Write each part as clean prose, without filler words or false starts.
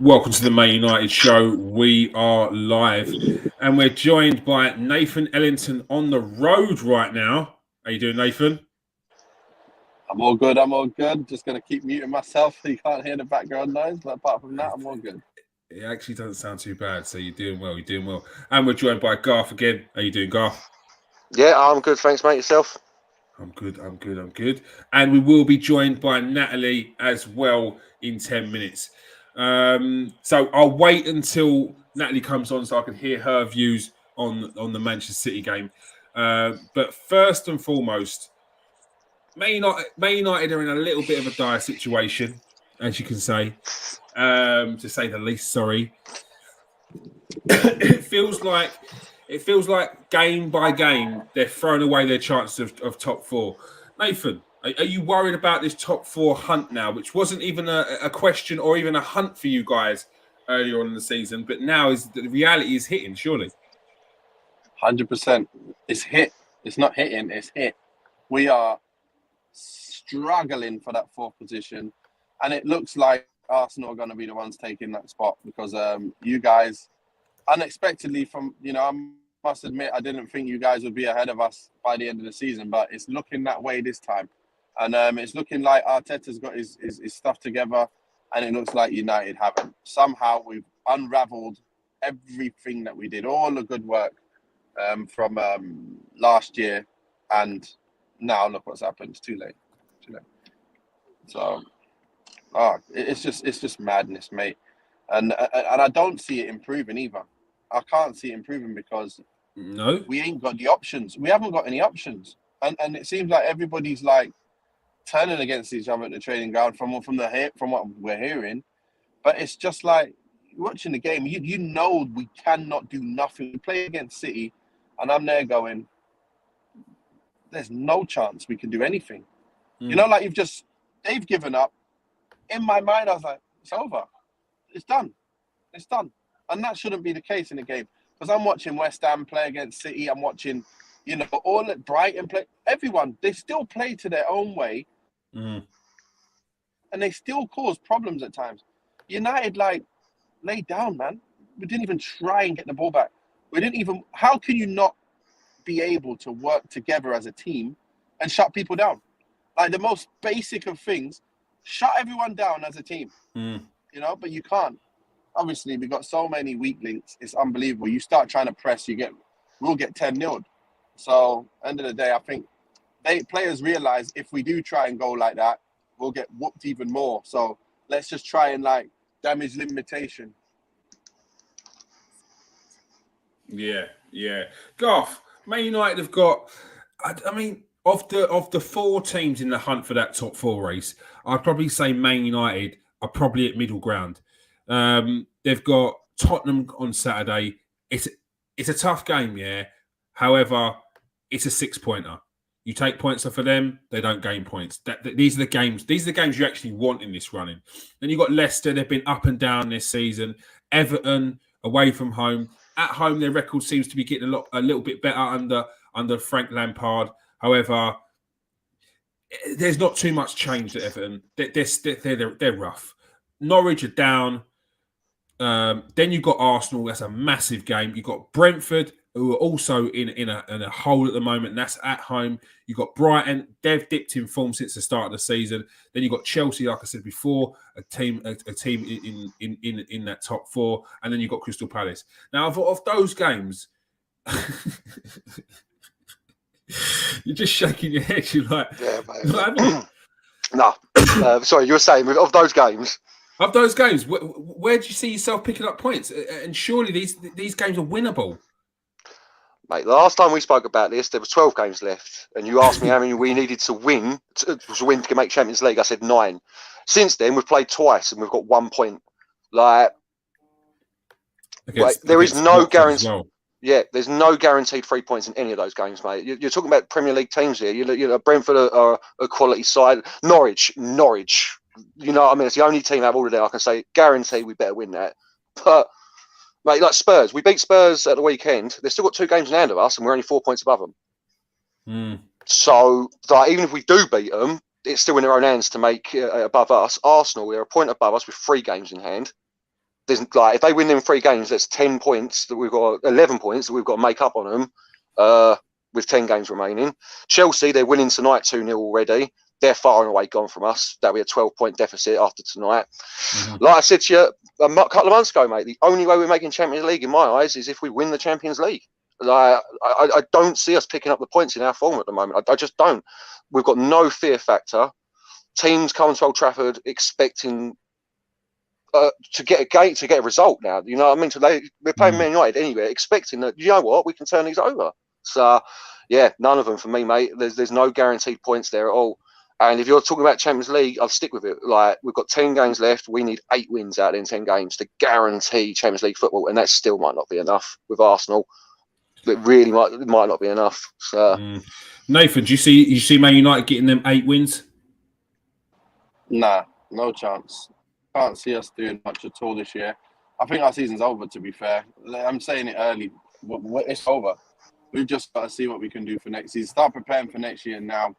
Welcome to the Man United show. We are live and we're joined by Nathan Ellington on the road right now. How you doing, Nathan? I'm all good. Just going to keep muting myself so you can't hear the background noise. But apart from that, I'm all good. It actually doesn't sound too bad. So you're doing well. And we're joined by Garth again. How you doing, Garth? Yeah, I'm good. Thanks, mate. Yourself? I'm good. And we will be joined by Natalie as well in 10 minutes. So I'll wait until Natalie comes on so I can hear her views on the Manchester City game. But first and foremost, Man United are in a little bit of a dire situation, as you can say, to say the least. Sorry. It feels like game by game they're throwing away their chances of top four. Nathan, are you worried about this top four hunt now, which wasn't even a question or even a hunt for you guys earlier on in the season, but now is the reality is hitting, surely? 100%. It's hit. It's not hitting, it's hit. We are struggling for that fourth position, and it looks like Arsenal are going to be the ones taking that spot because you guys, unexpectedly I must admit, I didn't think you guys would be ahead of us by the end of the season, but it's looking that way this time. And it's looking like Arteta's got his stuff together, and it looks like United haven't. Somehow we've unraveled everything that we did, all the good work from last year, and now look what's happened. It's too late. So, it's just madness, mate. And I don't see it improving either. I can't see it improving because we ain't got the options. We haven't got any options, and it seems like everybody's like turning against each other at the training ground from what we're hearing. But it's just like watching the game. You know we cannot do nothing. We play against City, and I'm there going, there's no chance we can do anything. You know, like they've given up. In my mind, I was like, it's over. It's done. And that shouldn't be the case in a game. Because I'm watching West Ham play against City. I'm watching, all at Brighton play. Everyone, they still play to their own way. And they still cause problems at times. United, laid down, man. We didn't even try and get the ball back. How can you not be able to work together as a team and shut people down? Like the most basic of things, shut everyone down as a team. But you can't. Obviously, we've got so many weak links. It's unbelievable. You start trying to press, we'll get 10-0'd. So, end of the day, I think players realize if we do try and go like that, we'll get whooped even more. So, let's just try and damage limitation. Yeah. Garth, Man United have got, of the four teams in the hunt for that top four race, I'd probably say Man United are probably at middle ground. They've got Tottenham on Saturday. It's a tough game, yeah. However, it's a 6-pointer. You take points off of them, they don't gain points. These are the games. These are the games you actually want in this running. Then you've got Leicester. They've been up and down this season. Everton away from home. At home, their record seems to be getting a little bit better under Frank Lampard. However, there's not too much change at Everton. They're rough. Norwich are down. Then you've got Arsenal. That's a massive game. You've got Brentford, who are also in a hole at the moment, and that's at home. You've got Brighton. They've dipped in form since the start of the season. Then you've got Chelsea, like I said before, a team in that top four, and then you've got Crystal Palace. Now, of those games, you're just shaking your head. You're like, yeah, mate. No, sorry, you were saying of those games. Of those games, where do you see yourself picking up points? And surely these games are winnable. Mate, the last time we spoke about this, there was 12 games left, and you asked me how many we needed to win to make Champions League. I said 9. Since then, we've played twice, and we've got 1 point. There is no guarantee. Well. Yeah, there's no guaranteed 3 points in any of those games, mate. You're talking about Premier League teams here. Brentford are a quality side. Norwich. You know what I mean? It's the only team out of all of them I can say guarantee we better win that. But mate, like Spurs, we beat Spurs at the weekend. They've still got 2 games in hand of us, and we're only 4 points above them. So, even if we do beat them, it's still in their own hands to make above us. Arsenal, they're a point above us with 3 games in hand. there's like if they win them 3 games, that's 10 points that we've got, 11 points that we've got to make up on them. With 10 games remaining. Chelsea, they're winning tonight 2-0 already. They're far and away gone from us. That'll be a 12-point deficit after tonight. Like I said to you a couple of months ago, mate, the only way we're making Champions League in my eyes is if we win the Champions League. Like, I don't see us picking up the points in our form at the moment. I just don't. We've got no fear factor. Teams come to Old Trafford expecting to get a result now. You know what I mean? So we're playing Man United anyway, expecting that, you know what, we can turn these over. So, yeah, none of them for me, mate. There's no guaranteed points there at all. And if you're talking about Champions League, I'll stick with it. Like, we've got 10 games left. We need 8 wins out in 10 games to guarantee Champions League football. And that still might not be enough with Arsenal. It really might not be enough. So. Nathan, do you see Man United getting them 8 wins? Nah, no chance. Can't see us doing much at all this year. I think our season's over, to be fair. I'm saying it early. It's over. We've just got to see what we can do for next season. Start preparing for next year now,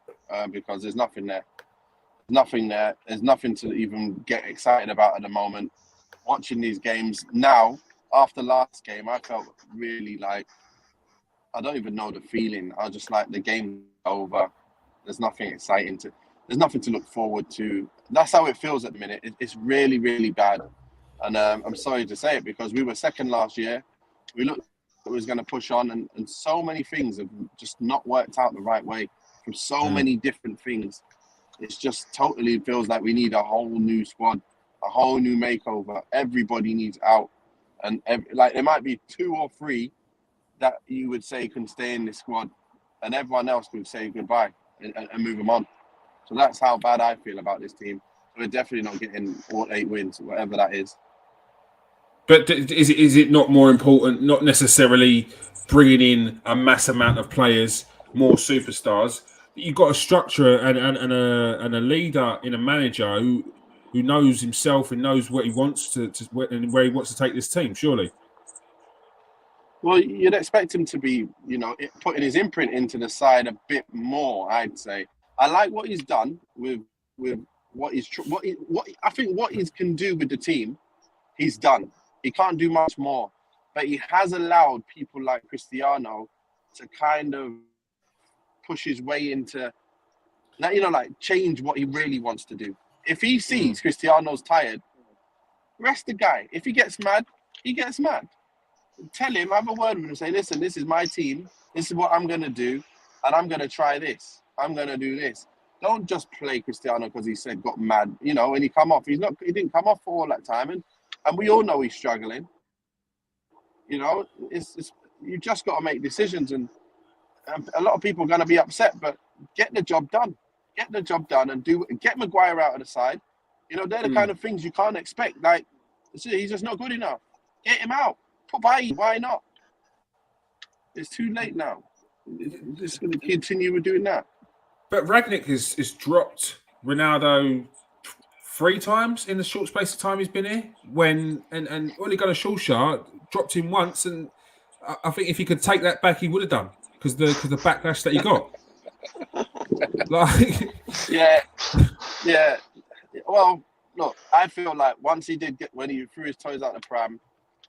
because there's nothing there. Nothing there. There's nothing to even get excited about at the moment. Watching these games now, after last game, I felt really like, I don't even know the feeling. I was just like, the game's over. There's nothing exciting there's nothing to look forward to. That's how it feels at the minute. It's really, really bad. And I'm sorry to say it, because we were second last year. We looked it was going to push on, and so many things have just not worked out the right way from so many different things. It's just totally feels like we need a whole new squad, a whole new makeover. Everybody needs out, and like there might be 2 or 3 that you would say can stay in this squad, and everyone else could say goodbye and move them on. So that's how bad I feel about this team. We're definitely not getting all 8 wins, whatever that is. But is it not more important, not necessarily bringing in a mass amount of players, more superstars? You've got a structure and a leader in a manager who knows himself and knows what he wants to and where he wants to take this team, surely. Well, you'd expect him to be, putting his imprint into the side a bit more, I'd say. I like what he's done with what I think what he can do with the team, he's done. He can't do much more, but he has allowed people like Cristiano to kind of push his way into, like change what he really wants to do. If he sees Cristiano's tired, rest the guy. If he gets mad, he gets mad. Tell him, have a word with him, say, listen, this is my team. This is what I'm going to do, and I'm going to try this. I'm going to do this. Don't just play Cristiano because he said got mad. When he come off, he didn't come off for all that time, and we all know he's struggling. It's you just got to make decisions, and a lot of people are going to be upset, but get the job done. Get the job done and get Maguire out of the side. They're the kind of things you can't expect. Like, he's just not good enough. Get him out. Put Bailly. Why not? It's too late now. It's going to continue with doing that. But Rangnick has dropped Ronaldo 3 times in the short space of time he's been here. And Ole Gunnar Solskjaer dropped him once, and I think if he could take that back, he would have done because the backlash that he got. Yeah. Well, look, I feel like once when he threw his toys out the pram,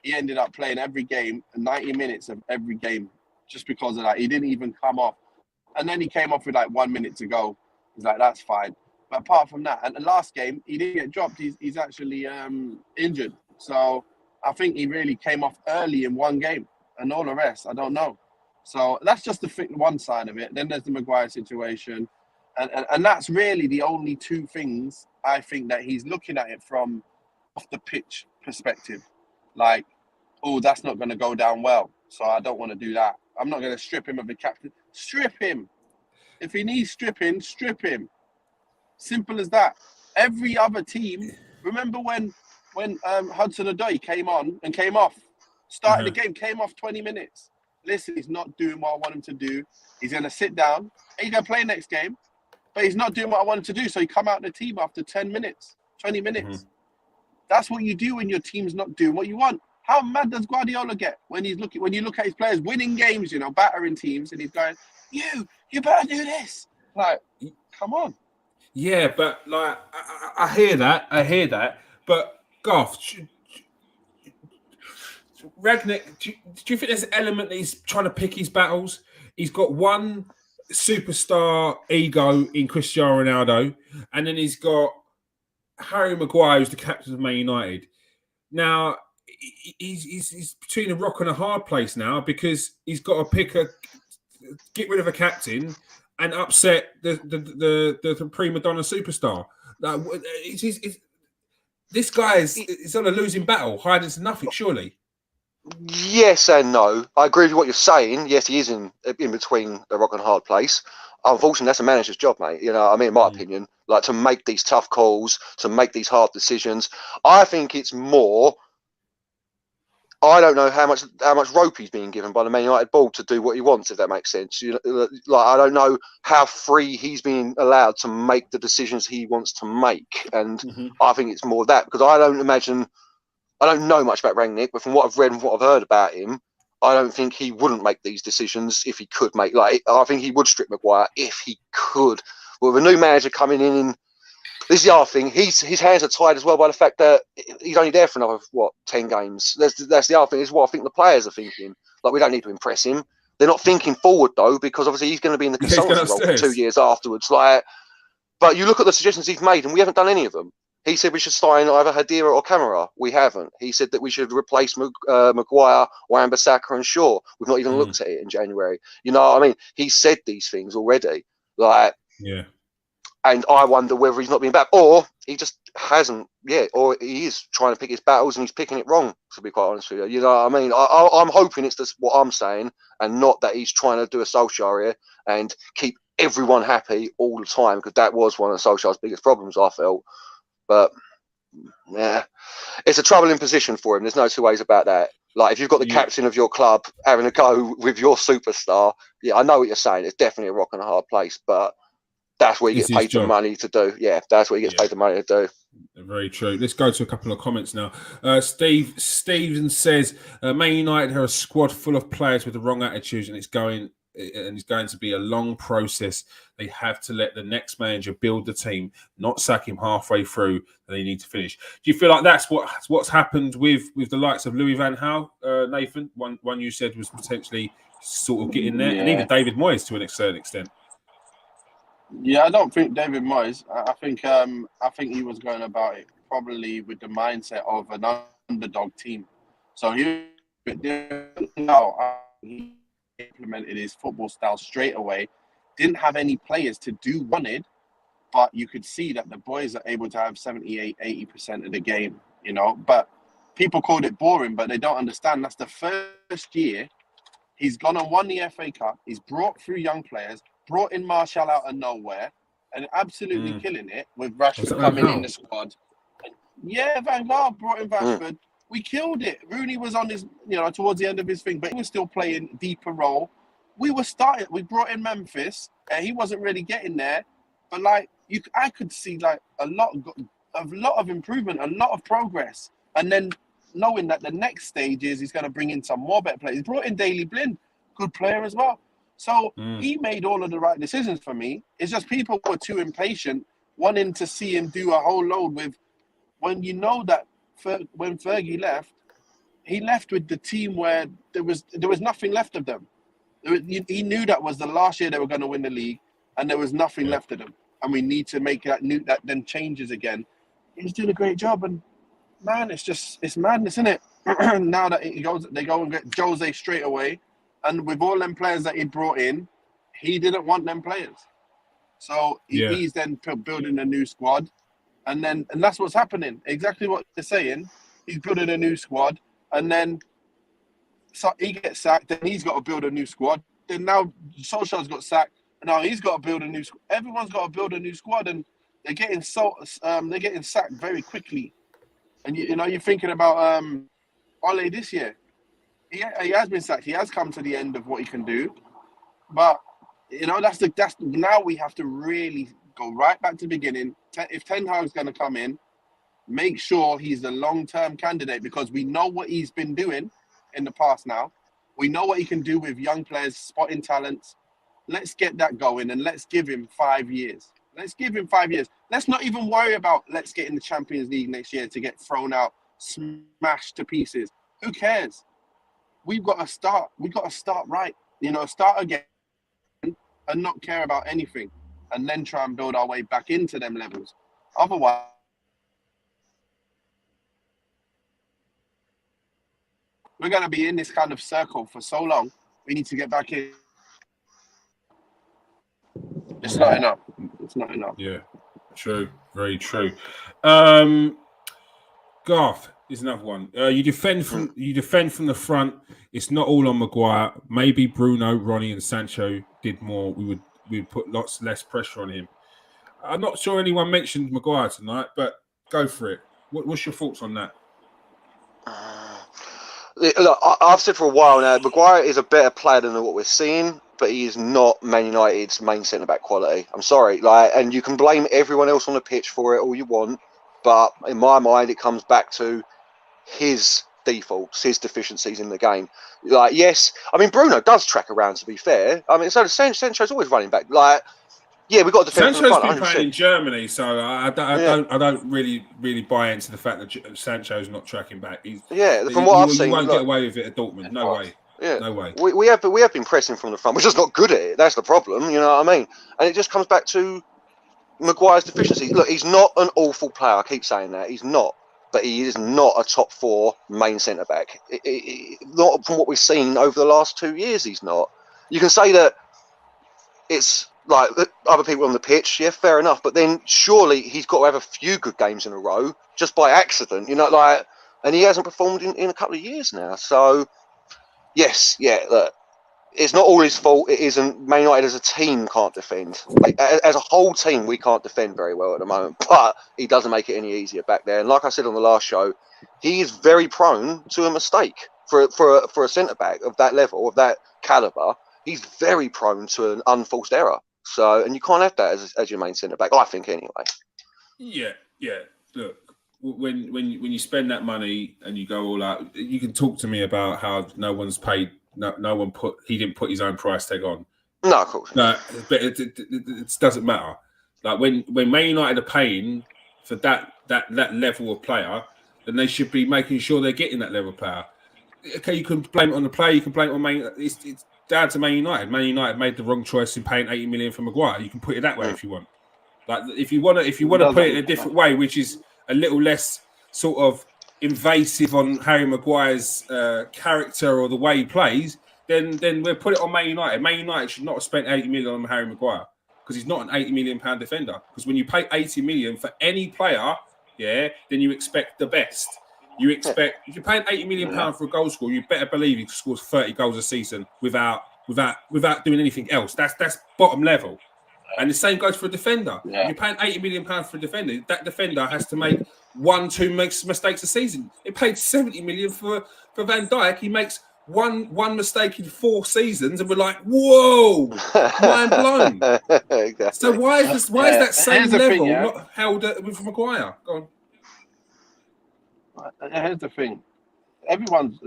he ended up playing every game, 90 minutes of every game, just because of that. He didn't even come off. And then he came off with like 1 minute to go. He's like, that's fine. But apart from that, and the last game, he didn't get dropped. He's actually injured. So I think he really came off early in one game. And all the rest, I don't know. So that's just one side of it. Then there's the Maguire situation. And that's really the only 2 things I think that he's looking at it from off the pitch perspective. Like, oh, that's not going to go down well. So I don't want to do that. I'm not going to strip him of the captain. Strip him. If he needs stripping, strip him. Simple as that. Every other team, remember when Hudson-Odoi came on and came off, started the game, came off 20 minutes. Listen, he's not doing what I want him to do. He's going to sit down. He's going to play next game, but he's not doing what I want him to do. So he come out of the team after 10 minutes, 20 minutes. That's what you do when your team's not doing what you want. How mad does Guardiola get when you look at his players winning games, battering teams, and he's going, you better do this. Like, come on. Yeah, but like I hear that. But Goff, Rangnick, do you think there's an element that he's trying to pick his battles? He's got one superstar ego in Cristiano Ronaldo, and then he's got Harry Maguire, who's the captain of Man United. Now, he's between a rock and a hard place now because he's got to get rid of a captain and upset the prima donna superstar. This guy is on a losing battle, hiding to nothing, surely. Yes and no. I agree with what you're saying. Yes, he is in between a rock and a hard place. Unfortunately, that's a manager's job, mate. You know, I mean, in my opinion, like to make these tough calls, to make these hard decisions. I think it's more. I don't know how much rope he's being given by the Man United board to do what he wants, if that makes sense. You know, like I don't know how free he's being allowed to make the decisions he wants to make, and I think it's more that because I don't know much about Rangnick, but from what I've read and what I've heard about him, I don't think he wouldn't make these decisions if he could make. Like I think he would strip Maguire if he could. With a new manager coming in. This is the other thing. His hands are tied as well by the fact that he's only there for another 10 games. That's the other thing. Is what I think the players are thinking. Like we don't need to impress him. They're not thinking forward though, because obviously he's going to be in the consultancy role for 2 years afterwards. Like, but you look at the suggestions he's made, and we haven't done any of them. He said we should sign either Hadira or Camara. We haven't. He said that we should replace Maguire, Wan-Bissaka, and Shaw. We've not even looked at it in January. You know what I mean? He said these things already. Like, yeah. And I wonder whether he's not being back, or he just hasn't yet, or he is trying to pick his battles and he's picking it wrong, to be quite honest with you. You know what I mean? I'm hoping it's just what I'm saying and not that he's trying to do a Solskjaer here and keep everyone happy all the time, because that was one of Solskjaer's biggest problems, I felt. But, yeah, it's a troubling position for him. There's no two ways about that. Like, if you've got the captain of your club having a go with your superstar, yeah, I know what you're saying. It's definitely a rock and a hard place, but that's where he gets paid the money to do. Yeah, that's where he gets paid the money to do. Very true. Let's go to a couple of comments now. Steven says, Man United have a squad full of players with the wrong attitudes, and it's going to be a long process. They have to let the next manager build the team, not sack him halfway through. They need to finish. Do you feel like that's what's happened with the likes of Louis van Gaal, Nathan? One you said was potentially sort of getting there, and even David Moyes to a certain extent. Yeah, I don't think David Moyes. I think he was going about it probably with the mindset of an underdog team. So he implemented his football style straight away. Didn't have any players to do wanted, but you could see that the boys are able to have 78, 80% of the game, you know. But people called it boring, but they don't understand. That's the first year he's gone and won the FA Cup. He's brought through young players, brought in Martial out of nowhere, and absolutely killing it with Rashford coming in the squad. Yeah, Van Gaal brought in Rashford. We killed it. Rooney was on his, towards the end of his thing, but he was still playing deeper role. We brought in Memphis, and he wasn't really getting there. But I could see a lot of improvement, a lot of progress. And then knowing that the next stage is he's going to bring in some more better players. He brought in Daley Blind, good player as well. So he made all of the right decisions for me. It's just people were too impatient, wanting to see him do a whole load with, when you know that when Fergie left, he left with the team where there was nothing left of them. He knew that was the last year they were going to win the league, and there was nothing left of them. And we need to make that then changes again. He's doing a great job, and man, it's madness, isn't it? Now that they go and get Jose straight away, and with all them players that he brought in, he didn't want them players. So he's then building a new squad. And that's what's happening. Exactly what they're saying. He's building a new squad, and then so he gets sacked. Then he's got to build a new squad. Then now Solskjaer's got sacked, and now he's got to build a new squad. Everyone's got to build a new squad, and they're getting sacked very quickly. And you're thinking about Ole this year. He has been sacked. He has come to the end of what he can do, but that's now we have to really go right back to the beginning. If Ten Hag's going to come in, make sure he's a long-term candidate, because we know what he's been doing in the past now. We know what he can do with young players, spotting talents. Let's get that going, and let's give him 5 years. Let's give him 5 years. Let's not even worry about let's get in the Champions League next year to get thrown out, smashed to pieces. Who cares? we've got to start. We've got to start right. Start again and not care about anything, and then try and build our way back into them levels. Otherwise, we're going to be in this kind of circle for so long. We need to get back in. It's not enough. It's not enough. Yeah, true. Very true. Garth is another one. You defend from the front. It's not all on Maguire. Maybe Bruno, Ronnie, and Sancho did more. We would put lots less pressure on him. I'm not sure anyone mentioned Maguire tonight, but go for it. What's your thoughts on that? Look, I've said for a while now, Maguire is a better player than what we're seeing, but he is not Man United's main centre-back quality. I'm sorry. And you can blame everyone else on the pitch for it all you want, but in my mind, it comes back to his defaults, his deficiencies in the game. Yes, I mean, Bruno does track around, to be fair. I mean, so Sancho's always running back. Yeah, we've got to defend. Sancho's been playing in Germany, so I don't really buy into the fact that Sancho's not tracking back. From what I've seen, you won't get away with it at Dortmund. No way. Yeah, no way. We have been pressing from the front. We're just not good at it. That's the problem. You know what I mean? And it just comes back to Maguire's deficiency. Look, he's not an awful player. I keep saying that he's not, but he is not a top 4 main centre back. Not from what we've seen over the last 2 years. He's not. You can say that it's like other people on the pitch, yeah, fair enough. But then surely he's got to have a few good games in a row just by accident, and he hasn't performed in a couple of years now. So, yes, look, it's not all his fault. It isn't. Man United as a team can't defend. As a whole team, we can't defend very well at the moment. But he doesn't make it any easier back there. And like I said on the last show, he is very prone to a mistake for a centre back of that level, of that calibre. He's very prone to an unforced error. So, and you can't have that as your main centre back, I think, anyway. Yeah. Look, when you spend that money and you go all out, you can talk to me about how no one's paid. No one he didn't put his own price tag on. No, of course. No, but it doesn't matter. Like when Man United are paying for that level of player, then they should be making sure they're getting that level of player. Okay, you can blame it on the player. You can blame it on Man. It's down to Man United. Man United made the wrong choice in paying 80 million for Maguire. You can put it that way if you want. Like if you want to put it in a different way, which is a little less sort of invasive on Harry Maguire's character or the way he plays, then we'll put it on Man United. Man United should not have spent 80 million on Harry Maguire because he's not an 80 million pound defender. Because when you pay 80 million for any player, then you expect the best. If you're paying 80 million pound for a goal scorer, you better believe he scores 30 goals a season without doing anything else. That's bottom level. And the same goes for a defender. Yeah. If you're paying 80 million pounds for a defender, that defender has to make 1-2 mistakes a season. It paid 70 million for Van Dijk. He makes one mistake in 4 seasons, and we're like, whoa, mind blown. Exactly. So why is that same level not held with Maguire? Go on. Here's the thing. Everyone's,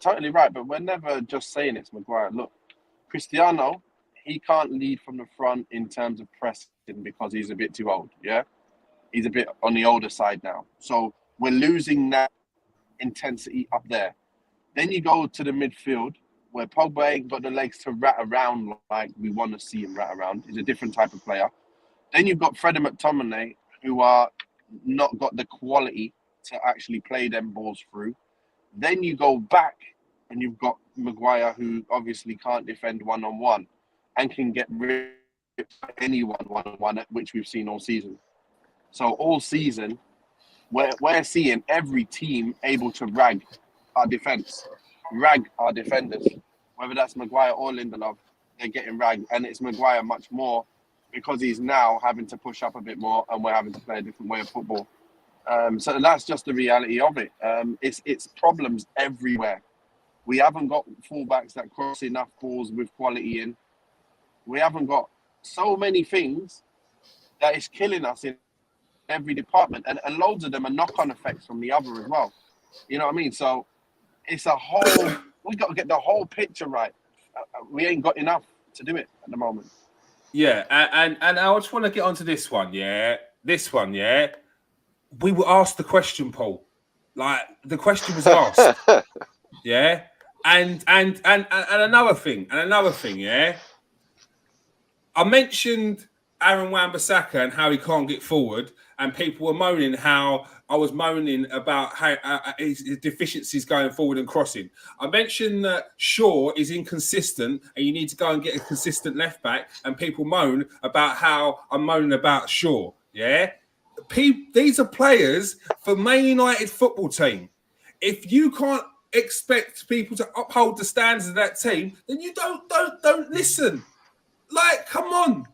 totally right, but we're never just saying it's Maguire. Look, Cristiano, he can't lead from the front in terms of pressing because he's a bit too old, yeah? He's a bit on the older side now. So we're losing that intensity up there. Then you go to the midfield where Pogba ain't got the legs to rat around like we want to see him rat around. He's a different type of player. Then you've got Fred and McTominay who are not got the quality to actually play them balls through. Then you go back and you've got Maguire who obviously can't defend one-on-one and can get rid of anyone one-on-one, which we've seen all season. So all season, we're seeing every team able to rag our defence, rag our defenders. Whether that's Maguire or Lindelof, they're getting ragged. And it's Maguire much more because he's now having to push up a bit more and we're having to play a different way of football. So that's just the reality of it. It's problems everywhere. We haven't got fullbacks that cross enough balls with quality in. We haven't got so many things that is killing us in every department. And loads of them are knock-on effects from the other as well. You know what I mean? So it's a whole... we got to get the whole picture right. We ain't got enough to do it at the moment. Yeah, and I just want to get onto this one, yeah? We were asked the question, Paul. Like, the question was asked. Yeah? And another thing, yeah. I mentioned Aaron Wan-Bissaka and how he can't get forward, and people were moaning how I was moaning about how his deficiencies going forward and crossing. I mentioned that Shaw is inconsistent and you need to go and get a consistent left back, and people moan about how I'm moaning about Shaw. Yeah, these are players for Man United football team. If you can't expect people to uphold the standards of that team, then you don't listen. Like, come on.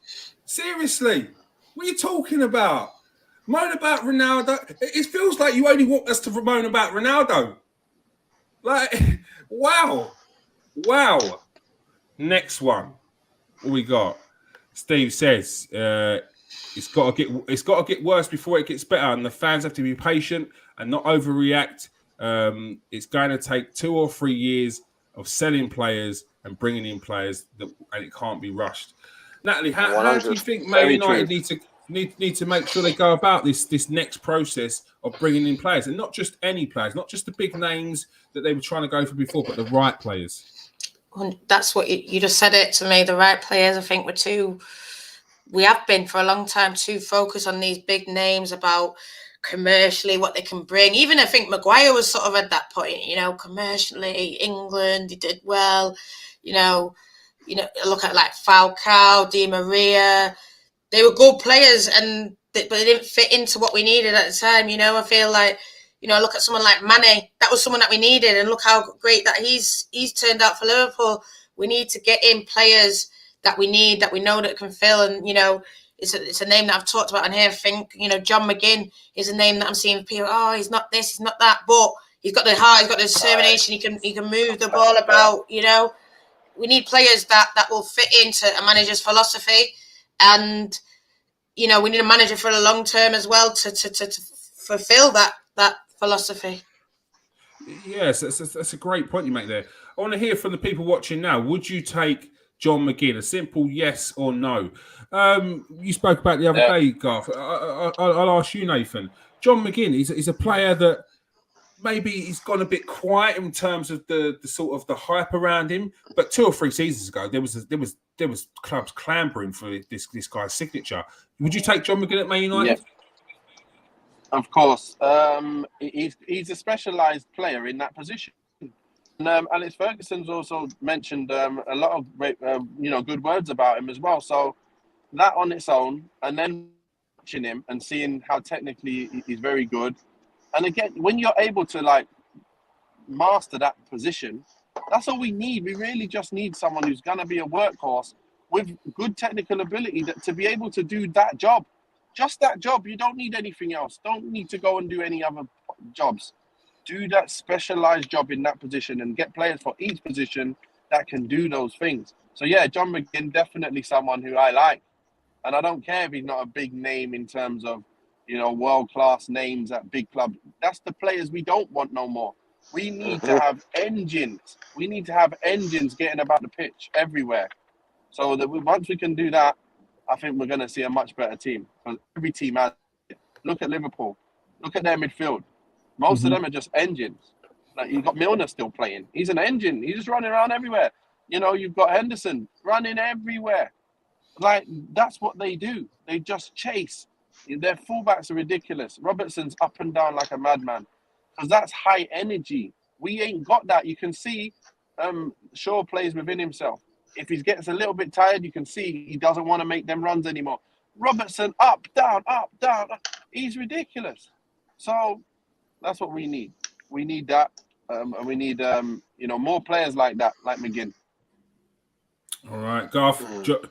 Seriously. What are you talking about? Moan about Ronaldo. It feels like you only want us to moan about Ronaldo. Like, wow. Next one. What we got? Steve says it's got to get worse before it gets better, and the fans have to be patient and not overreact. It's going to take 2 or 3 years of selling players and bringing in players, and it can't be rushed. Natalie, how do you think Man United need to make sure they go about this next process of bringing in players, and not just any players, not just the big names that they were trying to go for before, but the right players? That's what you just said it to me. The right players. I think we have been for a long time too focused on these big names about commercially what they can bring. Even I think Maguire was sort of at that point, commercially, England, he did well, look at like Falcao, Di Maria, they were good players, but they didn't fit into what we needed at the time. I feel like, look at someone like Mane, that was someone that we needed, and look how great that he's turned out for Liverpool. We need to get in players that we need, that we know that can fill, and it's a name that I've talked about on here. I think, John McGinn is a name that I'm seeing people, he's not this, he's not that, but he's got the heart, he's got the determination, he can move the ball about, We need players that will fit into a manager's philosophy, and, we need a manager for the long term as well to fulfill that philosophy. Yes, that's a great point you make there. I want to hear from the people watching now. Would you take John McGinn? A simple yes or no. You spoke about the other day, Garth. I'll ask you, Nathan. John McGinn, he's a player that maybe he's gone a bit quiet in terms of the sort of the hype around him. But 2 or 3 seasons ago, there was clubs clambering for this guy's signature. Would you take John McGinn at Man United? Yeah. Of course. He's a specialised player in that position. And Alex Ferguson's also mentioned a lot of good words about him as well. So that on its own, and then watching him and seeing how technically he's very good. And again, when you're able to master that position, that's all we need. We really just need someone who's going to be a workhorse with good technical ability to be able to do that job. Just that job. You don't need anything else. Don't need to go and do any other jobs. Do that specialized job in that position and get players for each position that can do those things. So yeah, John McGinn, definitely someone who I like. And I don't care if he's not a big name in terms of, world-class names at big clubs. That's the players we don't want no more. We need to have engines. We need to have engines getting about the pitch everywhere. So that once we can do that, I think we're going to see a much better team. Because every team has it. Look at Liverpool. Look at their midfield. Most of them are just engines. Like, you've got Milner still playing. He's an engine. He's just running around everywhere. You've got Henderson running everywhere. Like, that's what they do. They just chase. Their fullbacks are ridiculous. Robertson's up and down like a madman. Because that's high energy. We ain't got that. You can see Shaw plays within himself. If he gets a little bit tired, you can see he doesn't want to make them runs anymore. Robertson, up, down, up, down. He's ridiculous. So that's what we need. We need that. And we need, more players like that, like McGinn. All right, Garth,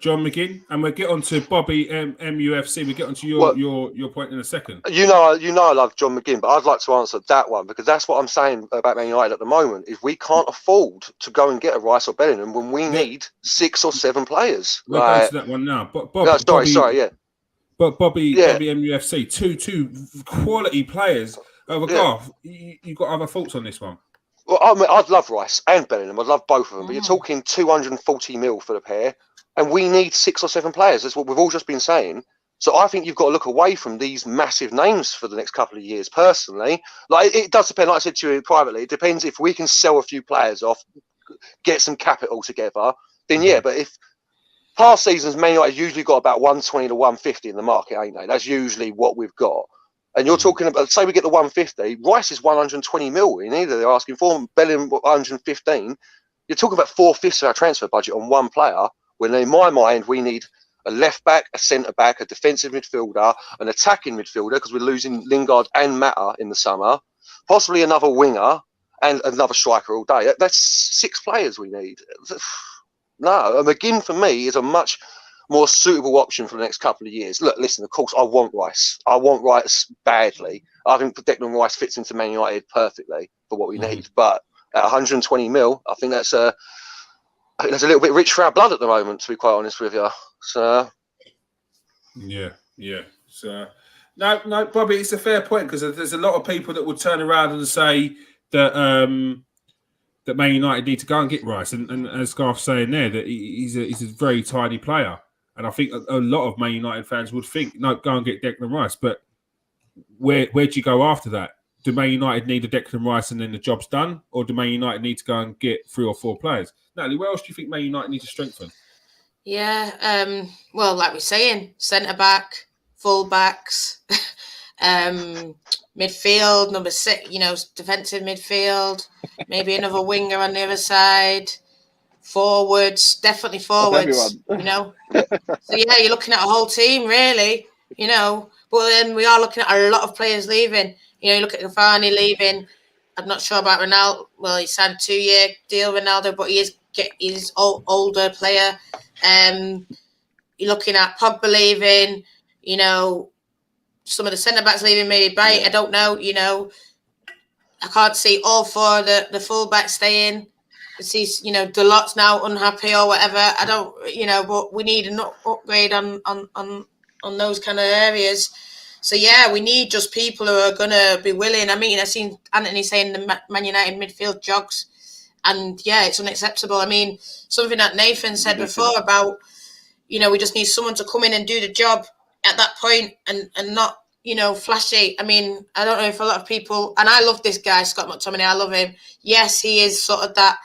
John McGinn, and we'll get on to Bobby MUFC. We'll get on to your point in a second. I love John McGinn, but I'd like to answer that one because that's what I'm saying about Man United at the moment is we can't afford to go and get a Rice or Bellingham when we need 6 or 7 players. We'll go to that one now. But Bobby MUFC, two quality players over Garth. You got other thoughts on this one? Well, I mean, I'd love Rice and Bellingham. I'd love both of them. But you're talking 240 mil for the pair, and we need 6 or 7 players. That's what we've all just been saying. So I think you've got to look away from these massive names for the next couple of years. Personally, like it does depend. Like I said to you privately, it depends if we can sell a few players off. get some capital together, then yeah. But if past seasons, Man United usually got about 120 to 150 in the market, ain't they? That's usually what we've got. And you're talking about, say we get the 150, Rice is 120 mil in either. They're asking for Bellingham 115. You're talking about 4/5 of our transfer budget on one player, when in my mind, we need a left back, a centre back, a defensive midfielder, an attacking midfielder, because we're losing Lingard and Mata in the summer, possibly another winger and another striker all day. That's 6 players we need. No, McGinn for me is a much more suitable option for the next couple of years. Look, listen, of course, I want Rice. I want Rice badly. I think Declan Rice fits into Man United perfectly for what we need. But at 120 mil, I think that's a little bit rich for our blood at the moment, to be quite honest with you. So, yeah. So, no, Bobby, it's a fair point, because there's a lot of people that would turn around and say that that Man United need to go and get Rice, and as Garth's saying there, that he's a very tidy player. And I think a lot of Man United fans would think, no, go and get Declan Rice. But where do you go after that? Do Man United need a Declan Rice and then the job's done? Or do Man United need to go and get 3 or 4 players? Natalie, where else do you think Man United need to strengthen? Yeah, well, like we're saying, centre-back, full-backs, midfield, number 6, defensive midfield, maybe another winger on the other side. Forwards, definitely forwards, So, yeah, you're looking at a whole team, really, But then we are looking at a lot of players leaving. You look at Cavani leaving. I'm not sure about Ronaldo. Well, he signed a 2-year deal, Ronaldo, but he's older player. You're looking at Pogba leaving, some of the centre-backs leaving, maybe Bright, I don't know, I can't see all 4 of the full-backs staying. See, Dalot's now unhappy or whatever. I don't, but we need an upgrade on those kind of areas. So yeah, we need just people who are going to be willing. I mean, I've seen Anthony saying the Man United midfield jogs, and yeah, it's unacceptable. I mean, something that Nathan said before about, we just need someone to come in and do the job at that point and not, flashy. I mean, I don't know if a lot of people, and I love this guy, Scott McTominay, I love him. Yes, he is sort of that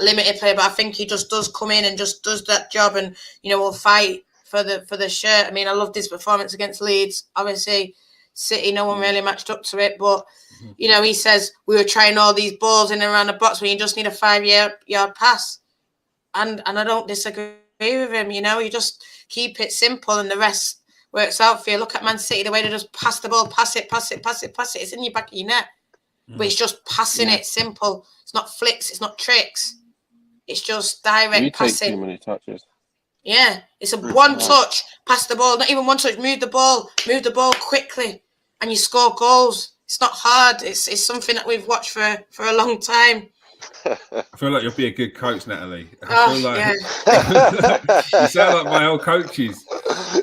limited player, but I think he just does come in and just does that job, and will fight for the shirt. I mean, I loved his performance against Leeds. Obviously, City, no one really matched up to it, but he says we were trying all these balls in and around the box when you just need a 5-yard pass, and I don't disagree with him. You just keep it simple, and the rest works out for you. Look at Man City, the way they just pass the ball, pass it. It's in your back of your net, but it's just passing it simple. It's not flicks, it's not tricks. It's just direct passing. Take too many touches. Yeah, it's a one touch, pass the ball. Not even one touch. Move the ball quickly, and you score goals. It's not hard. It's something that we've watched for a long time. I feel like you'll be a good coach, Natalie. Yeah. You sound like my old coaches.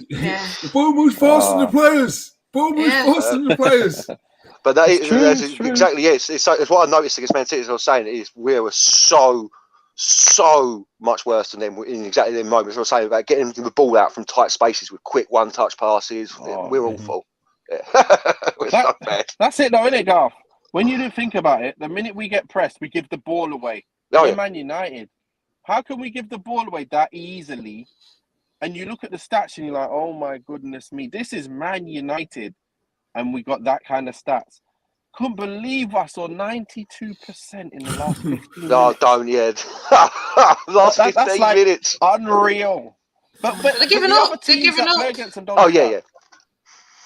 Yeah. The ball moves faster than the players. Faster than the players. But that's exactly it's what I noticed against Man City. As I was saying, is we were so much worse than them in exactly them moments. I was saying about getting the ball out from tight spaces with quick one-touch passes. We're awful. Yeah. We're so bad. That's it, though, isn't it, Garth? When you do think about it, the minute we get pressed, we give the ball away. Man United. How can we give the ball away that easily? And you look at the stats and you're like, oh my goodness me, this is Man United, and we got that kind of stats. Couldn't believe I saw 92% in the last 15 minutes. No, don't yet. Last 15 minutes. Unreal. But they're giving up. They're giving up. Yeah.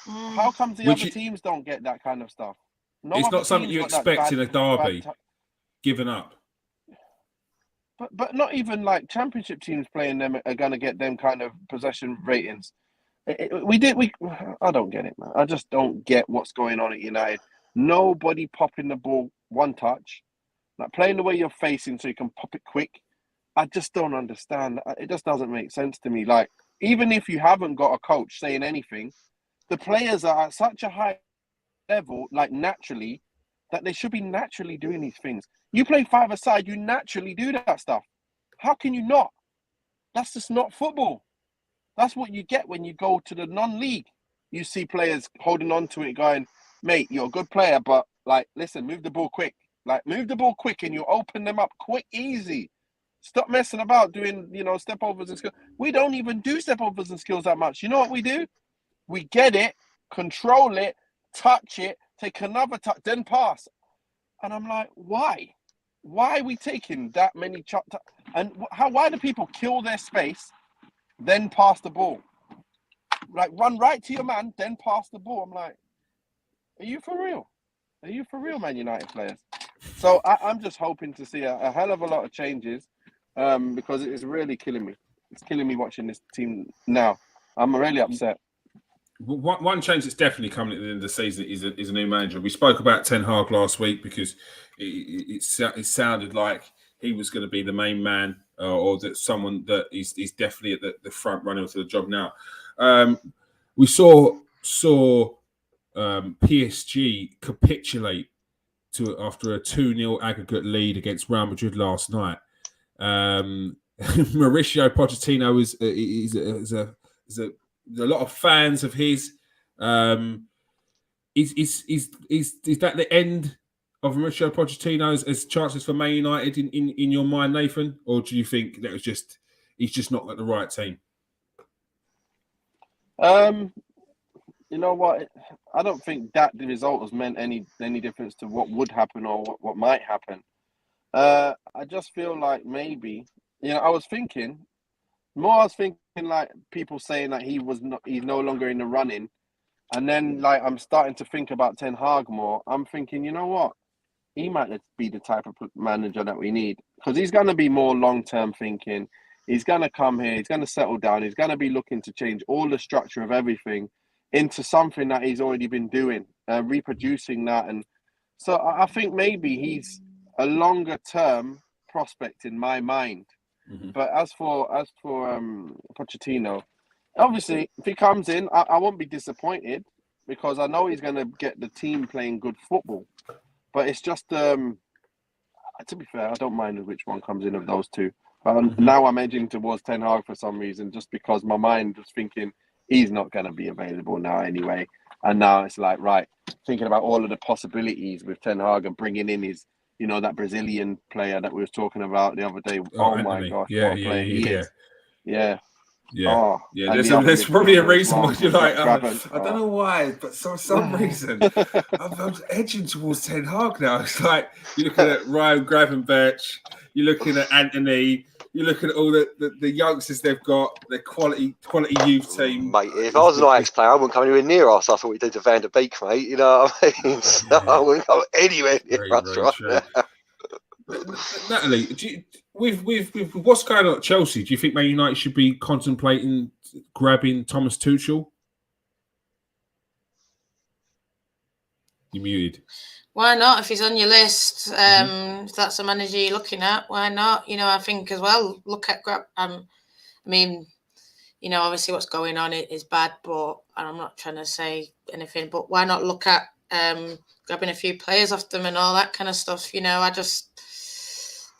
How come the other teams don't get that kind of stuff? It's not something you expect in a derby, giving up. But not even like championship teams playing them are going to get them kind of possession ratings. I don't get it, man. I just don't get what's going on at United. Nobody popping the ball one touch, like playing the way you're facing so you can pop it quick. I just don't understand. It just doesn't make sense to me. Like, even if you haven't got a coach saying anything, the players are at such a high level, like naturally, that they should be naturally doing these things. You play 5-a-side, you naturally do that stuff. How can you not? That's just not football. That's what you get when you go to the non-league. You see players holding on to it going, mate, you're a good player, but like, listen, move the ball quick. Like, move the ball quick and you open them up quick, easy. Stop messing about doing, step overs and skills. We don't even do step overs and skills that much. You know what we do? We get it, control it, touch it, take another touch, then pass. And I'm like, why? Why are we taking that many and why do people kill their space, then pass the ball? Like, run right to your man, then pass the ball. I'm like, are you for real? Are you for real, Man United players? So I'm just hoping to see a hell of a lot of changes, because it's really killing me. It's killing me watching this team now. I'm really upset. One change that's definitely coming at the end of the season is a new manager. We spoke about Ten Hag last week because it sounded like he was going to be the main man, or that someone that is definitely at the front running for the job now. We saw PSG capitulate after a 2-0 aggregate lead against Real Madrid last night. Mauricio Pochettino is a lot of fans of his. Is that the end of Mauricio Pochettino as chances for Man United in your mind, Nathan? Or do you think that he's just not got the right team? You know what? I don't think that the result has meant any difference to what would happen or what might happen. I just feel like maybe, I was thinking like people saying that he's no longer in the running, and then like I'm starting to think about Ten Hag more. I'm thinking, you know what? He might be the type of manager that we need, because he's going to be more long-term thinking. He's going to come here. He's going to settle down. He's going to be looking to change all the structure of everything into something that he's already been doing, reproducing that. And so I think maybe he's a longer-term prospect in my mind. Mm-hmm. But as for Pochettino, obviously, if he comes in, I won't be disappointed, because I know he's going to get the team playing good football. But it's just, to be fair, I don't mind which one comes in of those two. Now I'm edging towards Ten Hag for some reason, just because my mind was thinking he's not going to be available now anyway. And now it's like, right, thinking about all of the possibilities with Ten Hag and bringing in his, that Brazilian player that we were talking about the other day. Oh my gosh, what a player he is. Yeah. Yeah, oh, yeah. There's probably a reason why you're like, I don't know why, but for some reason, I'm edging towards Ten Hag now. It's like you're looking at Ryan Gravenberch, you're looking at Anthony, you're looking at all the youngsters they've got, their quality youth team. Mate, if I was an Ajax player, I wouldn't come anywhere near us. That's what we did to Van der Beek, mate. You know what I mean? So I wouldn't come anywhere near us right now. Natalie, with what's going on at Chelsea, do you think Man United should be contemplating grabbing Thomas Tuchel? You're muted. Why not? If he's on your list, if that's a manager you're looking at, why not? I think as well, look at obviously what's going on is bad, but and I'm not trying to say anything, but why not look at grabbing a few players off them and all that kind of stuff? I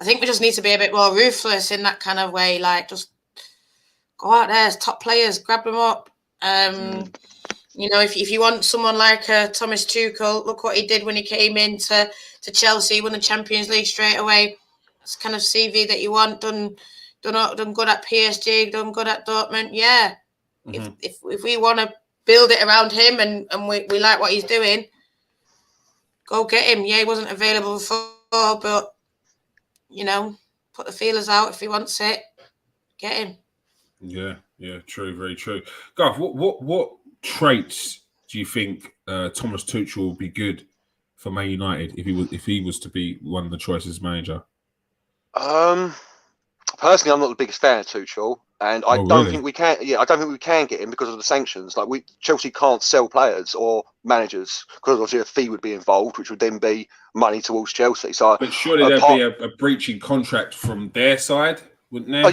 think we just need to be a bit more ruthless in that kind of way. Like, just go out there as top players, grab them up. If you want someone like Thomas Tuchel, look what he did when he came into Chelsea, won the Champions League straight away. That's kind of CV that you want. Done good at PSG, done good at Dortmund. Yeah. Mm-hmm. If we want to build it around him and we like what he's doing, go get him. Yeah, he wasn't available before, but put the feelers out. If he wants it, get him. Yeah, true, very true. Garth, what traits do you think Thomas Tuchel will be good for Man United if he was to be one of the choices as manager? Personally, I'm not the biggest fan of Tuchel, and I don't think we can. Yeah, I don't think we can get him because of the sanctions. Like, Chelsea can't sell players or managers because obviously a fee would be involved, which would then be money towards Chelsea. So, but surely there'd be a breaching contract from their side, wouldn't there?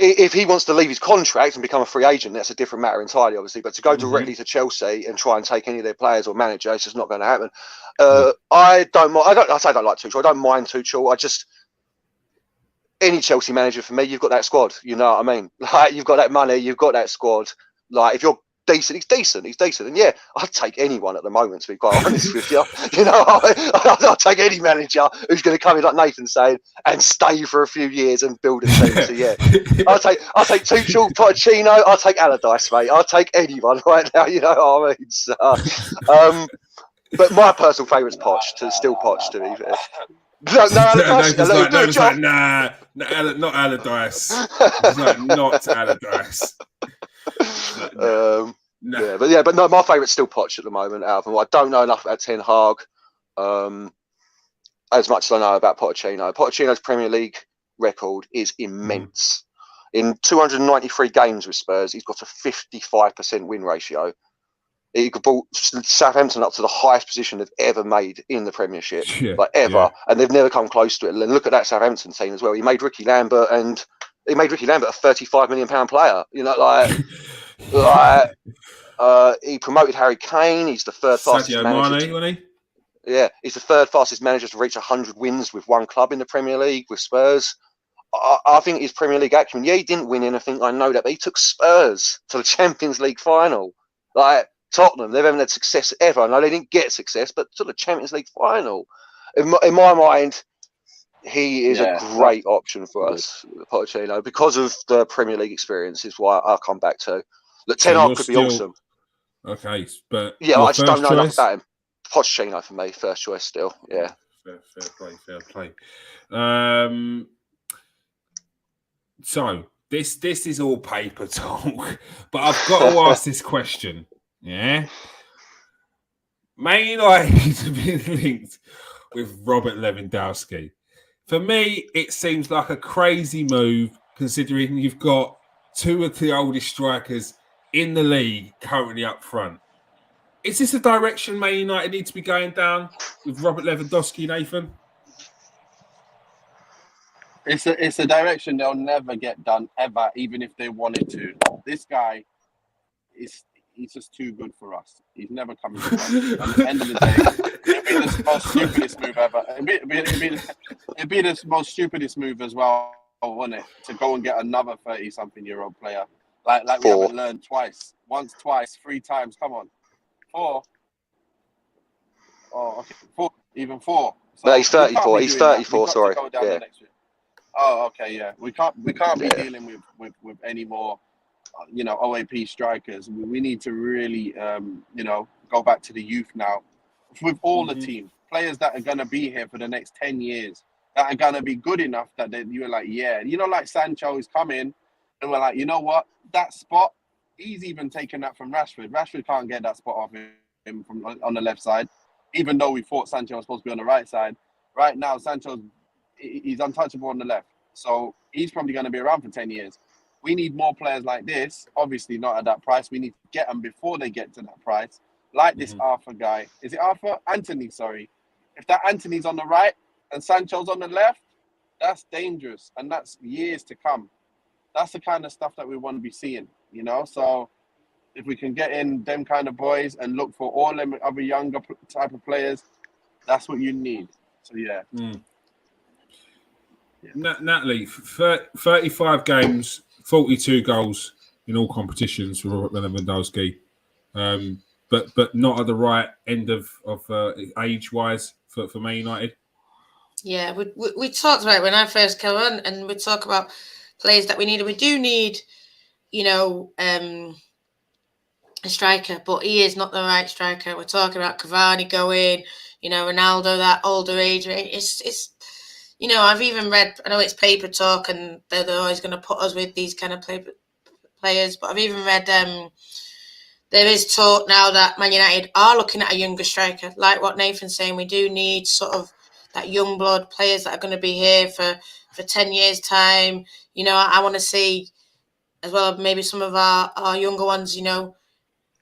If he wants to leave his contract and become a free agent, that's a different matter entirely, obviously. But to go directly to Chelsea and try and take any of their players or manager, it's just not going to happen. I don't like Tuchel. I don't mind Tuchel. Any Chelsea manager for me, you've got that squad. You know what I mean? Like, you've got that money, you've got that squad. Like, if you're decent. He's decent. And yeah, I'd take anyone at the moment, to be quite honest with you. You know, I'll take any manager who's going to come in, like Nathan saying, and stay for a few years and build a team. So yeah, I'll take Tuchel, Pochettino, I'll take Allardyce, mate. I'll take anyone right now. You know what I mean? So, but my personal favourite's Poch. Still Poch, to be fair. No, not Allardyce. Not Allardyce. But no, my favourite's still Poch at the moment. Out of them, I don't know enough about Ten Hag, as much as I know about Pochettino. Pochettino's Premier League record is immense. In 293 games with Spurs, he's got a 55% win ratio. He brought Southampton up to the highest position they've ever made in the Premiership, and they've never come close to it. And look at that Southampton team as well. He made Ricky Lambert a £35 million player. You know, he promoted Harry Kane. He's the third fastest manager. Wasn't he? Yeah, he's the third fastest manager to reach 100 wins with one club in the Premier League with Spurs. I think his Premier League acumen. Yeah, he didn't win anything. I know that, but he took Spurs to the Champions League final. Like Tottenham, they've never had success ever. I know they didn't get success, but to the Champions League final. In my mind, he is a great option for us, Pochettino, because of the Premier League experience. Is why I'll come back to. Look, Ten Hag could be awesome. Okay, but I just don't know enough about him. Pochettino for me, first choice still. Yeah. Fair play. So this is all paper talk, but I've got to ask this question. Yeah, Man United have been linked with Robert Lewandowski. For me, it seems like a crazy move, considering you've got two of the oldest strikers in the league currently up front. Is this a direction Man United need to be going down with Robert Lewandowski, Nathan? It's a direction they'll never get done ever, even if they wanted to. This guy he's just too good for us. He's never coming to us. At the end of the day, it'd be the most stupidest move ever. It'd be the most stupidest move as well, wouldn't it? To go and get another 30-something-year-old player. Like we haven't learned twice. Once, twice, 3 times. Come on. 4. Oh, okay. 4. Even 4. So no, he's 34. He's 34, sorry. Yeah. Oh, okay, yeah. We can't be dealing with any more OAP strikers. We need to really, go back to the youth now. With all the teams, players that are going to be here for the next 10 years, that are going to be good enough that you're like, like Sancho is coming, and we're like, you know what? That spot, he's even taken that from Rashford. Rashford can't get that spot off him from on the left side, even though we thought Sancho was supposed to be on the right side. Right now, he's untouchable on the left. So he's probably going to be around for 10 years. We need more players like this, obviously not at that price. We need to get them before they get to that price. Like this Arthur guy. Is it Arthur? Anthony, sorry. If that Anthony's on the right and Sancho's on the left, that's dangerous. And that's years to come. That's the kind of stuff that we want to be seeing, So if we can get in them kind of boys and look for all them other younger type of players, that's what you need. So, yeah. Natalie, 35 games, 42 goals in all competitions for Robert Lewandowski, but not at the right end of age-wise for Man United. Yeah, we talked about it when I first came on, and we talk about players that we need. We do need, a striker, but he is not the right striker. We're talking about Cavani going, Ronaldo, that older age. It's I've even read, I know it's paper talk and they're always going to put us with these kind of players, but I've even read there is talk now that Man United are looking at a younger striker. Like what Nathan's saying, we do need sort of that young blood players that are going to be here for 10 years' time. I want to see as well maybe some of our younger ones,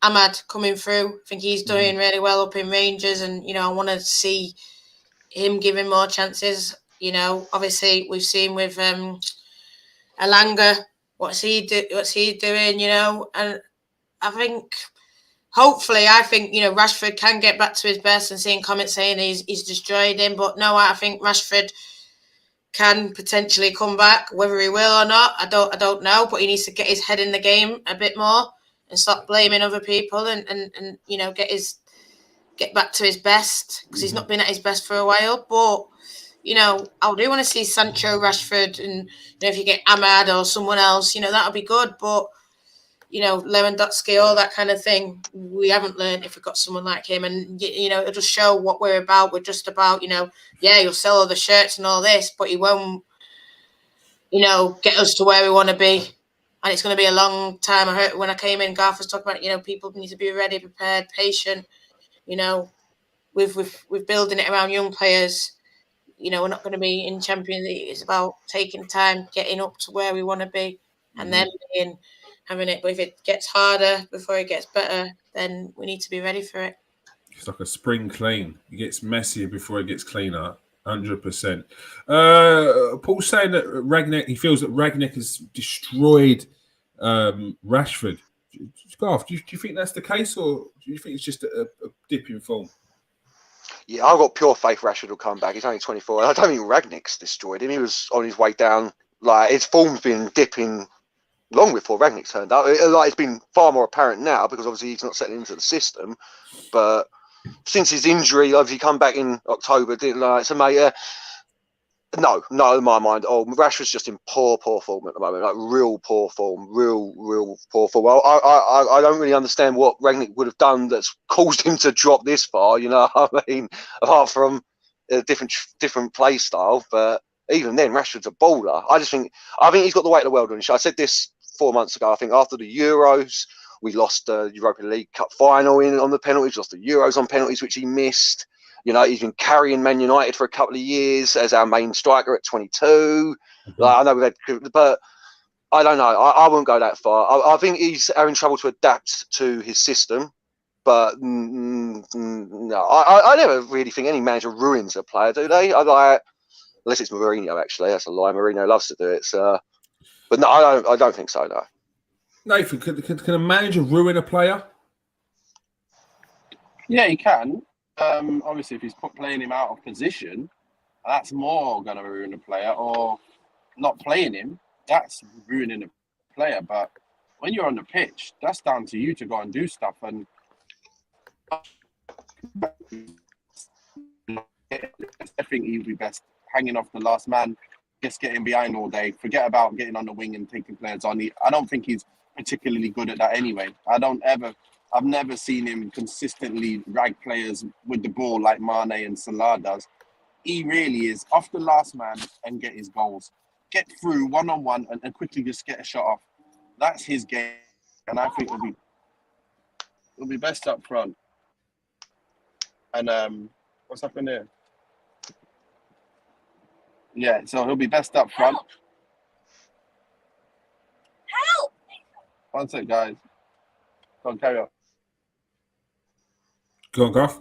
Ahmad coming through. I think he's doing really well up in Rangers, and, I want to see him giving more chances. Obviously we've seen with Elanga, what's he doing, and I think Rashford can get back to his best, and seeing comments saying he's destroyed him, but no, I think Rashford can potentially come back. Whether he will or not, I don't know, but he needs to get his head in the game a bit more. and stop blaming other people and you know, get back to his best, because he's not been at his best for a while. But you know, I do want to see Sancho, Rashford, and you know, if you get Ahmad or someone else, you know, that'll be good. But you know, Lewandowski, all that kind of thing, we haven't learned if we've got someone like him. And you know, it'll just show what we're about. We're just about, you know, yeah, you'll sell all the shirts and all this, but he won't, you know, get us to where we want to be. And it's going to be a long time. I heard when I came in, Garth was talking about, you know, people need to be ready, prepared, patient. You know, we're building it around young players. You know, we're not going to be in Champions League. It's about taking time, getting up to where we want to be, and then having it. But if it gets harder before it gets better, then we need to be ready for it. It's like a spring clean. It gets messier before it gets cleaner. 100%. Paul's saying that Rangnick, he feels that Rangnick has destroyed Rashford. Garth, do you think that's the case, or do you think it's just a dip in form? Yeah, I've got pure faith Rashford will come back. He's only 24. I don't think Rangnick's destroyed him. He was on his way down. Like, his form's been dipping long before Rangnick turned up. Like, it's been far more apparent now because obviously he's not settling into the system. But since his injury, obviously come back in October, didn't like so, mate. No, in my mind. Oh, Rashford's just in poor form at the moment, like real poor form, real poor form. Well, I don't really understand what Rangnick would have done that's caused him to drop this far. You know, I mean, apart from a different play style, but even then, Rashford's a baller. I think he's got the weight of the world on his shoulder. I said this 4 months ago. I think after the Euros, we lost the Europa League Cup final on the penalties, lost the Euros on penalties, which he missed. You know, he's been carrying Man United for a couple of years as our main striker at 22. Like, I know we've had, but I don't know. I wouldn't go that far. I think he's having trouble to adapt to his system. But no, I never really think any manager ruins a player, do they? Unless it's Mourinho, actually. That's a lie. Mourinho loves to do it. So, but no, I don't think so, no. Nathan, can a manager ruin a player? Yeah, he can. Obviously, if he's playing him out of position, that's more going to ruin a player. Or not playing him, that's ruining a player. But when you're on the pitch, that's down to you to go and do stuff. And I think he'd be best hanging off the last man, just getting behind all day. Forget about getting on the wing and taking players on. I don't think he's particularly good at that anyway. I've never seen him consistently rag players with the ball like Mane and Salah does. He really is off the last man and get his goals. Get through one-on-one and quickly just get a shot off. That's his game. And I think it'll be best up front. And what's happened here? Yeah, so he'll be best up front. Help! One sec, guys. Go on, carry on. Go on, Garth.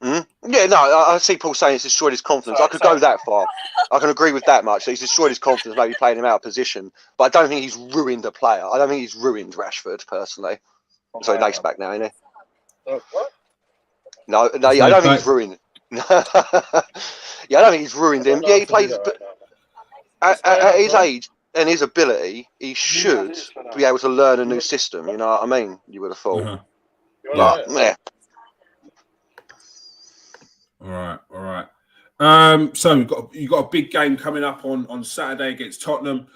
Mm-hmm. Yeah, no, I see Paul saying it's destroyed his confidence. I could go that far. I can agree with that much. He's destroyed his confidence, maybe playing him out of position. But I don't think he's ruined a player. I don't think he's ruined Rashford, personally. Sorry, Nate's back now, isn't he? What? No, I don't think he's ruined. Yeah, I don't think he's ruined him. Yeah, he plays at his age and his ability. He should be able to learn a new system. You know what I mean? You would have thought. But, yeah. All right. So you've got a big game coming up on Saturday against Tottenham.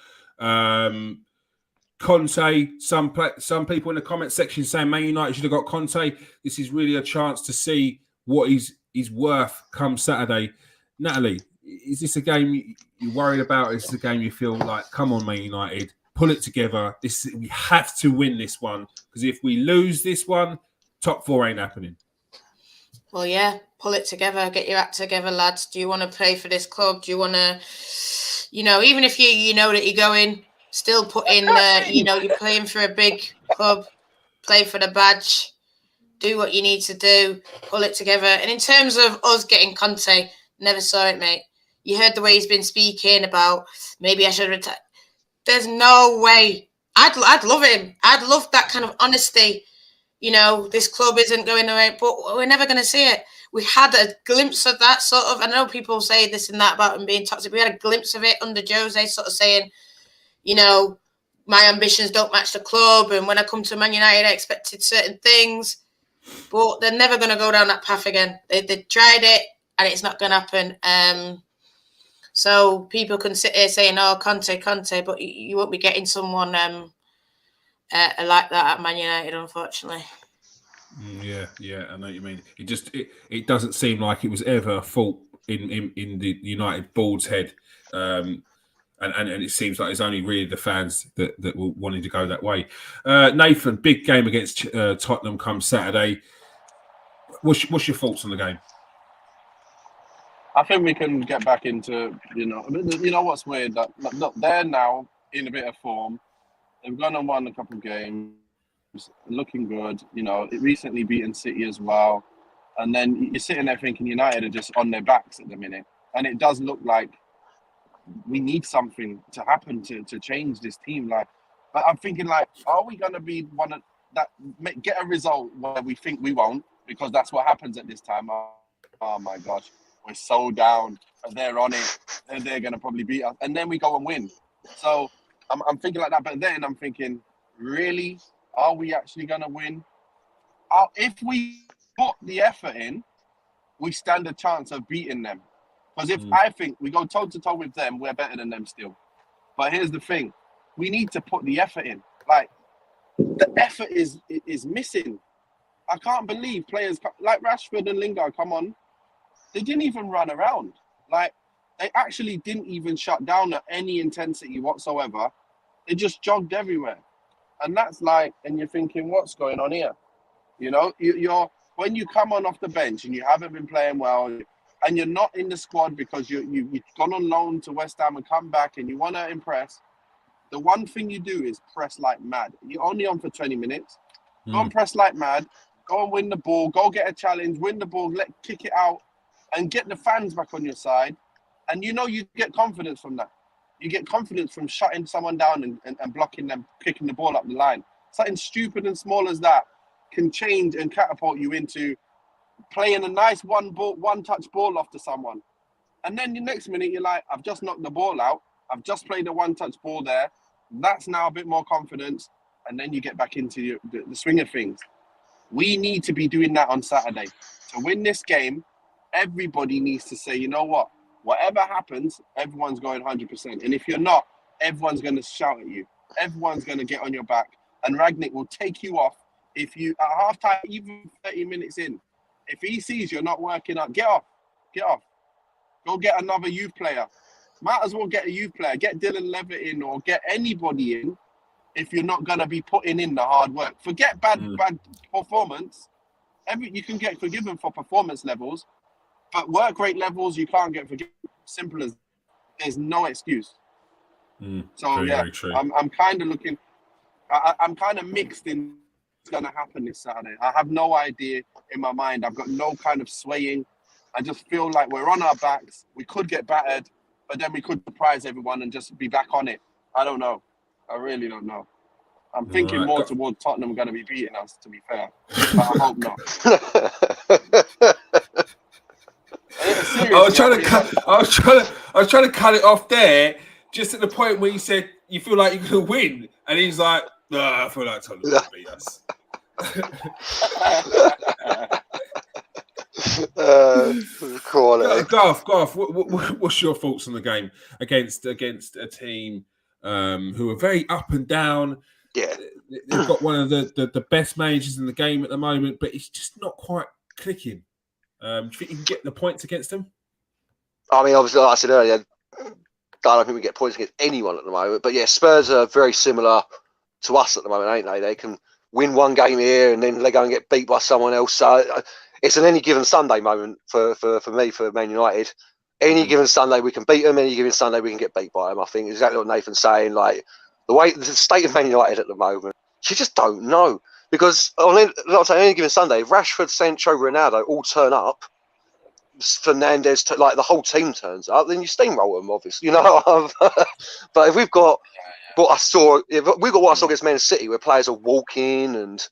Conte. Some people in the comment section saying Man United should have got Conte. This is really a chance to see what he's worth come Saturday. Natalie, is this a game you're worried about? Is this a game you feel like, come on, Man United, pull it together? We have to win this one, because if we lose this one, top four ain't happening. Well, yeah, pull it together, get your act together, lads. Do you want to play for this club? Do you want to, even if you know that you're going, still put in, you're playing for a big club, play for the badge, do what you need to do, pull it together. And in terms of us getting Conte, never saw it, mate. You heard the way he's been speaking about maybe I should retire. There's no way. I'd love him. I'd love that kind of honesty. This club isn't going away, but we're never going to see it. We had a glimpse of that sort of. I know people say this and that about him being toxic. We had a glimpse of it under Jose, sort of saying, my ambitions don't match the club, and when I come to Man United, I expected certain things, but they're never going to go down that path again. They tried it, and it's not going to happen. So people can sit here saying, "Oh, Conte," but you won't be getting someone like that at Man United, unfortunately. Yeah, I know what you mean. It doesn't seem like it was ever a fault in the United board's head, and it seems like it's only really the fans that were wanting to go that way. Nathan, big game against Tottenham come Saturday. What's your thoughts on the game? I think we can get back into, you know what's weird? That look, they're now in a bit of form. They've gone and won a couple of games, looking good. You know, recently beaten City as well. And then you're sitting there thinking United are just on their backs at the minute. And it does look like we need something to happen to change this team. Like, but I'm thinking, like, are we going to be one of that, get a result where we think we won't? Because that's what happens at this time. Oh my gosh. We're so down, but they're on it, and they're going to probably beat us. And then we go and win. So I'm thinking like that. But then I'm thinking, really? Are we actually going to win? If we put the effort in, we stand a chance of beating them. Because if I think we go toe-to-toe with them, we're better than them still. But here's the thing. We need to put the effort in. Like, the effort is missing. I can't believe players like Rashford and Lingard come on. They didn't even run around. Like, they actually didn't even shut down at any intensity whatsoever. They just jogged everywhere. And that's like, and you're thinking, what's going on here? You know, you're when you come on off the bench and you haven't been playing well, and you're not in the squad because you've gone on loan to West Ham and come back and you want to impress, the one thing you do is press like mad. You're only on for 20 minutes. Go and press like mad. Go and win the ball. Go get a challenge. Win the ball. Kick it out. And get the fans back on your side. And you know you get confidence from that. You get confidence from shutting someone down and blocking them, kicking the ball up the line. Something stupid and small as that can change and catapult you into playing a nice one-touch ball off to someone. And then the next minute, you're like, I've just knocked the ball out. I've just played a one-touch ball there. That's now a bit more confidence. And then you get back into the swing of things. We need to be doing that on Saturday. To win this game, everybody needs to say, you know what? Whatever happens, everyone's going 100%. And if you're not, everyone's going to shout at you. Everyone's going to get on your back. And Rangnick will take you off if you, at halftime, even 30 minutes in, if he sees you're not working out, get off. Get off. Go get another youth player. Might as well get a youth player. Get Dylan Levitt in or get anybody in if you're not going to be putting in the hard work. Forget bad performance. You can get forgiven for performance levels, but work rate levels you can't get forgiven. Simple as there's no excuse. So very, yeah, very true. I'm kind of looking. I'm kind of mixed in what's going to happen this Saturday. I have no idea in my mind. I've got no kind of swaying. I just feel like we're on our backs. We could get battered, but then we could surprise everyone and just be back on it. I don't know. I really don't know. I'm thinking more towards Tottenham going to be beating us, to be fair. But I hope not. I was trying to cut it off there, just at the point where you said you feel like you're going to win, and he's like, "I feel like Tottenham will beat us." Garth, what's your thoughts on the game against a team who are very up and down? Yeah, they've got one of the best managers in the game at the moment, but it's just not quite clicking. Do you think you can get the points against them? I mean, obviously, like I said earlier, I don't think we get points against anyone at the moment. But yeah, Spurs are very similar to us at the moment, ain't they? They can win one game here and then they go and get beat by someone else. So it's an any given Sunday moment for me, for Man United. Any given Sunday we can beat them. Any given Sunday we can get beat by them. I think exactly what Nathan's saying. Like the state of Man United at the moment, you just don't know. Because on any given Sunday, if Rashford, Sancho, Ronaldo all turn up, Fernandes, like the whole team turns up, then you steamroll them, obviously. You know, but if we've got what I saw against Man City, where players are walking and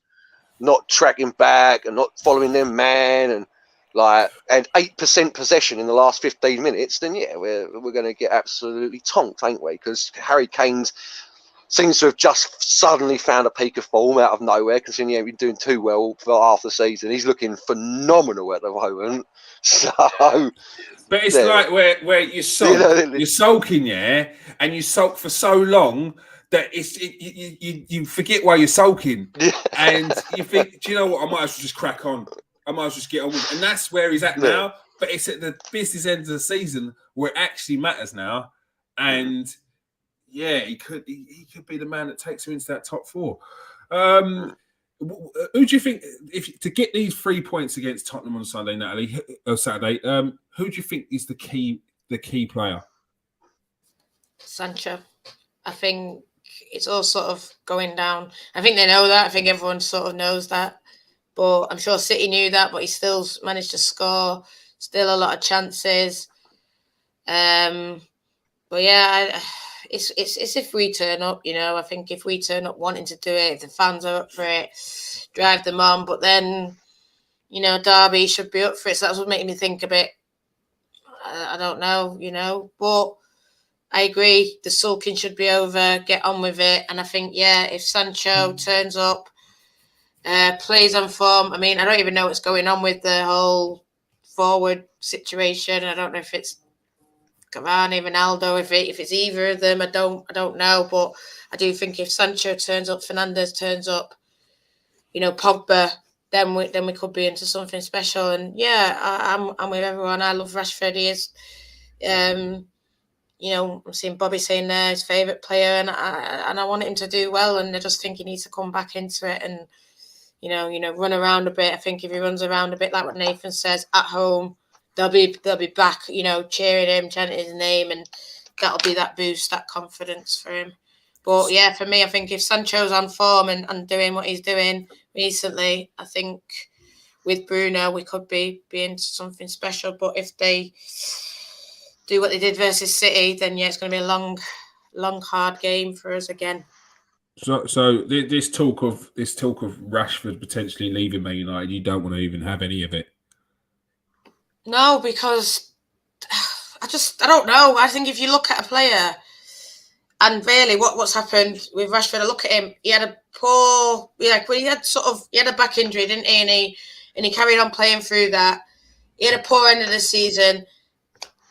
not tracking back and not following their man, and 8% possession in the last 15 minutes, then yeah, we're going to get absolutely tonked, ain't we? Because Harry Kane's seems to have just suddenly found a peak of form out of nowhere, because he's been doing too well for half the season. He's looking phenomenal at the moment. So, but it's like where you sulk, you're sulking, and you sulk for so long that you forget why you're sulking, and you think, do you know what? I might as well just crack on. I might as well just get on with it. And that's where he's at now. But it's at the business end of the season where it actually matters now, and. Yeah, he could be the man that takes him into that top 4. Who do you think, if to get these 3 points against Tottenham on Sunday, Natalie, or Saturday? Who do you think is the key player? Sancho. I think it's all sort of going down. I think they know that. I think everyone sort of knows that. But I'm sure City knew that. But he still managed to score. Still a lot of chances. But yeah. It's if we turn up, I think if we turn up wanting to do it, if the fans are up for it, drive them on. But then, Derby should be up for it. So that's what making me think a bit. I don't know, but I agree. The sulking should be over. Get on with it. And I think, if Sancho turns up, plays on form. I mean, I don't even know what's going on with the whole forward situation. I don't know if it's Cavani, Ronaldo, if it's either of them, I don't know, but I do think if Sancho turns up, Fernandes turns up, Pogba, then we could be into something special. And I'm with everyone. I love Rashford. He is, I'm seeing Bobby saying there his favourite player, and I want him to do well. And I just think he needs to come back into it and run around a bit. I think if he runs around a bit, like what Nathan says, at home. They'll be back, cheering him, chanting his name, and that'll be that boost, that confidence for him. But for me, I think if Sancho's on form and doing what he's doing recently, I think with Bruno we could be into something special. But if they do what they did versus City, then it's going to be a long, hard game for us again. So this talk of Rashford potentially leaving Man United, you don't want to even have any of it. No, because I don't know. I think if you look at a player and really what's happened with Rashford, I look at him, he had a poor, he had a back injury, didn't he? And he carried on playing through that. He had a poor end of the season.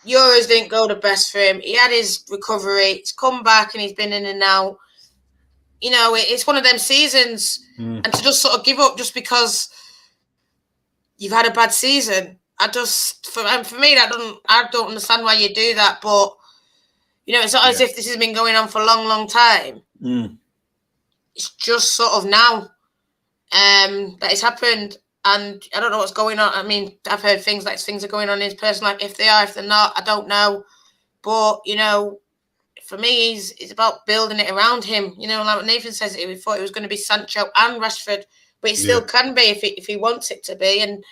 Euros didn't go the best for him. He had his recovery. He's come back and he's been in and out. It's one of them seasons. And to just sort of give up just because you've had a bad season. For me, I don't understand why you do that, but it's not as if this has been going on for a long, long time. It's just sort of now that it's happened, and I don't know what's going on. I mean, I've heard things are going on in his personal life. If they are, if they're not, I don't know. But for me, it's about building it around him. Like what Nathan says, we thought it was going to be Sancho and Rashford, but it still can be if he wants it to be. And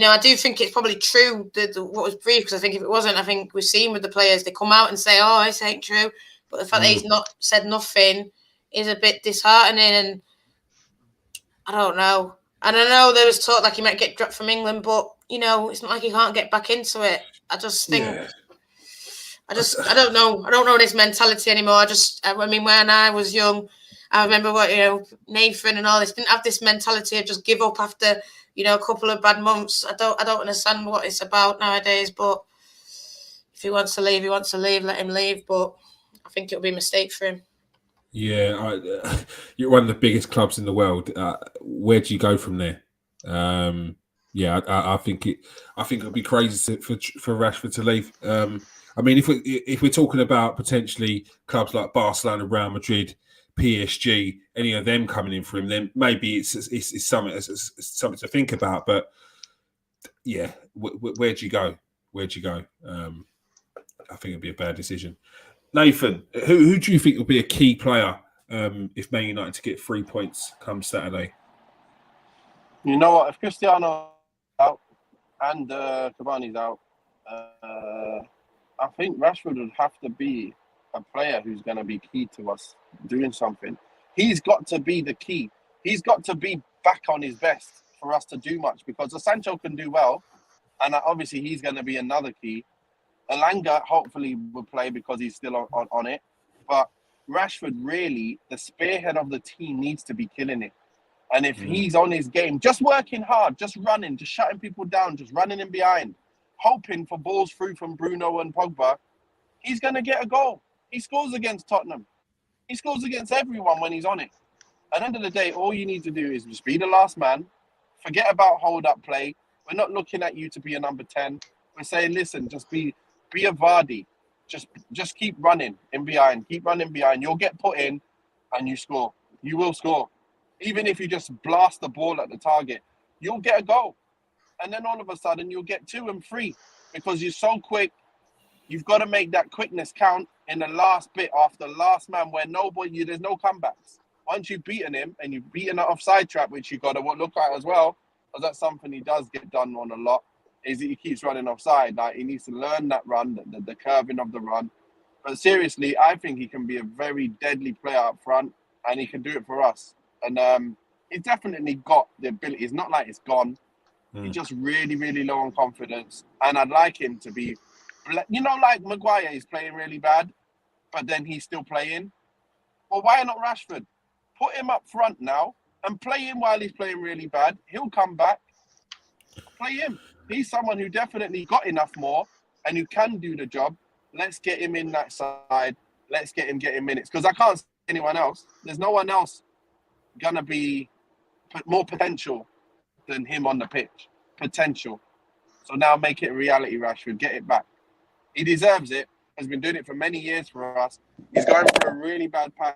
I do think it's probably true what was brief, because I think if it wasn't, I think we've seen with the players, they come out and say, oh, this ain't true. But the fact that he's not said nothing is a bit disheartening, and I don't know. And I know there was talk like he might get dropped from England, but, it's not like he can't get back into it. I just think, I don't know. I don't know this mentality anymore. I mean, when I was young, I remember Nathan and all this didn't have this mentality of just give up after, a couple of bad months. I don't understand what it's about nowadays, but if he wants to leave, let him leave. But I think it'll be a mistake for him. Yeah, you're one of the biggest clubs in the world. Where do you go from there? I think it'll be crazy for Rashford to leave. I mean, if we're talking about potentially clubs like Barcelona, Real Madrid, PSG, any of them coming in for him, then maybe it's something to think about. But where'd you go? I think it'd be a bad decision. Nathan, who do you think will be a key player if Man United to get 3 points come Saturday? You know what? If Cristiano out and Cavani's out, I think Rashford would have to be a player who's going to be key to us doing something. He's got to be the key. He's got to be back on his best for us to do much, because Sancho can do well, and obviously he's going to be another key. Elanga hopefully will play because he's still on it, but Rashford really, the spearhead of the team, needs to be killing it. And if he's on his game, just working hard, just running, just shutting people down, just running in behind, hoping for balls through from Bruno and Pogba, he's going to get a goal. He scores against Tottenham. He scores against everyone when he's on it. At the end of the day, all you need to do is just be the last man. Forget about hold-up play. We're not looking at you to be a number 10. We're saying, listen, just be a Vardy. Just keep running in behind. Keep running behind. You'll get put in and you score. You will score. Even if you just blast the ball at the target, you'll get a goal. And then all of a sudden, you'll get 2 and 3 because you're so quick. You've got to make that quickness count in the last bit after last man where there's no comebacks. Once you've beaten him and you've beaten an offside trap, which you've got to look at as well, because that's something he does get done on a lot, is that he keeps running offside. Like, he needs to learn that run, the curving of the run. But seriously, I think he can be a very deadly player up front, and he can do it for us. And he's definitely got the ability. It's not like it's gone. He's just really, really low on confidence. And I'd like him to be, like Maguire is playing really bad, but then he's still playing. Well, why not Rashford? Put him up front now and play him while he's playing really bad. He'll come back. Play him. He's someone who definitely got enough more and who can do the job. Let's get him in that side. Let's get him minutes. Because I can't see anyone else. There's no one else going to be more potential than him on the pitch. Potential. So now make it a reality, Rashford. Get it back. He deserves it. Has been doing it for many years for us. He's going through a really bad patch.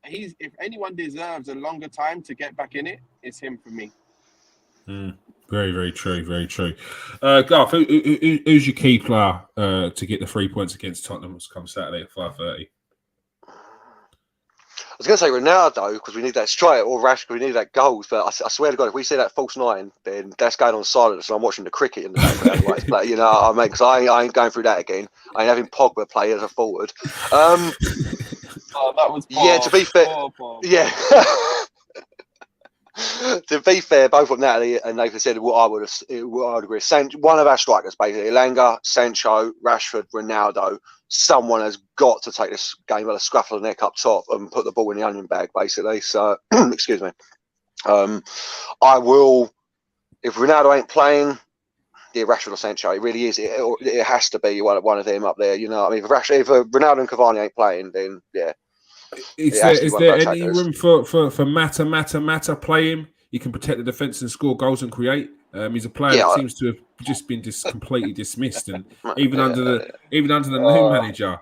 If anyone deserves a longer time to get back in it, it's him for me. Very, very true. Very true. Garth, who's your key player to get the 3 points against Tottenham come Saturday at 5:30? I was going to say Ronaldo because we need that strike, or Rashford, we need that goals. But I swear to God, if we see that false 9, then that's going on silence, and I'm watching the cricket in the background. But I mean, because I ain't going through that again. I ain't having Pogba play as a forward. Oh, that was poor. Yeah. To be fair, poor. Yeah. To be fair, both of Natalie and Nathan said what I would agree. One of our strikers, basically, Elanga, Sancho, Rashford, Ronaldo. Someone has got to take this game with a scruff of the neck up top and put the ball in the onion bag, basically. So, excuse me. I will, if Ronaldo ain't playing, Rashford or Sancho. It really is. It has to be one of them up there. You know, I mean, if Ronaldo and Cavani ain't playing, then yeah. Is there any room for Mata play him? He can protect the defence and score goals and create. He's a player that seems to have just been completely dismissed, and even under the new manager.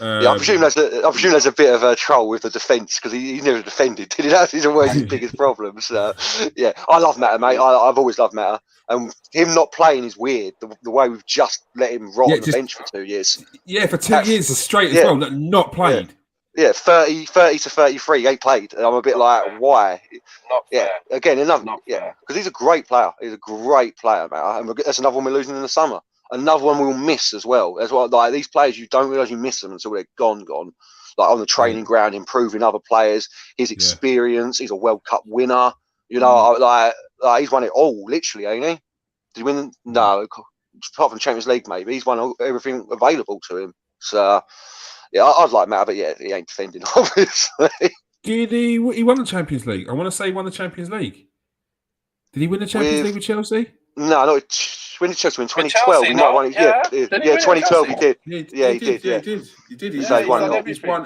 I presume there's a bit of a troll with the defence because he never defended. Did he? That's always his biggest problem. So yeah, I love Mata, mate. I've always loved Mata, and him not playing is weird. The way we've just let him rot on the bench for 2 years. Yeah, for 2 years straight as well. Not played. Yeah, 30 to 33, ain't played. And I'm a bit like, why? Not fair. Again, another, because he's a great player. He's a great player, man. And that's another one we're losing in the summer. Another one we'll miss as well. That's why, like, these players, you don't realise you miss them until they're gone. Like on the training ground, improving other players. His experience. He's a World Cup winner. You know, like he's won it all, literally, ain't he? Did he win? No, apart from the Champions League, maybe he's won everything available to him. So. Yeah, I'd like Matt, but yeah, he ain't defending, obviously. He won the Champions League? I want to say he won the Champions League. Did he win the Champions League with Chelsea? No, when did Chelsea win? 2012. He might have won it. Yeah, 2012 he did. Yeah, he did. Yeah, he did. He's won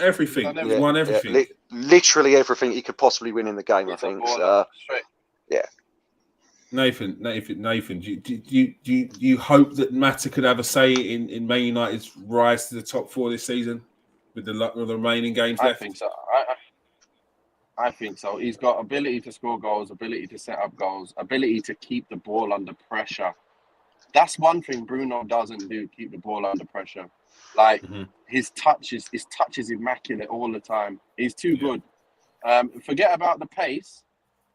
everything. He's won everything. Literally everything he could possibly win in the game, I think. So, yeah. Nathan, do you hope that Mata could have a say in Man United's rise to the top 4 this season with the remaining games left? I think so. I think so. He's got ability to score goals, ability to set up goals, ability to keep the ball under pressure. That's one thing Bruno doesn't do, keep the ball under pressure. Like, his touch is immaculate all the time. He's too good. Forget about the pace,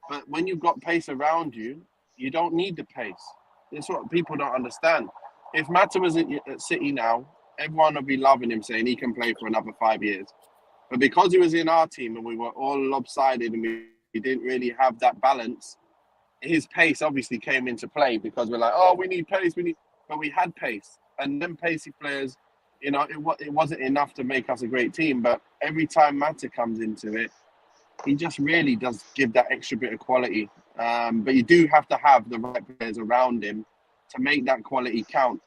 but when you've got pace around you, you don't need the pace. That's what people don't understand. If Mata was at City now, everyone would be loving him, saying he can play for another 5 years. But because he was in our team and we were all lopsided and we didn't really have that balance, his pace obviously came into play because we're like, oh, we need pace, but we had pace. And them pacey players You know, it wasn't enough to make us a great team, but every time Mata comes into it, he just really does give that extra bit of quality. But you do have to have the right players around him to make that quality count.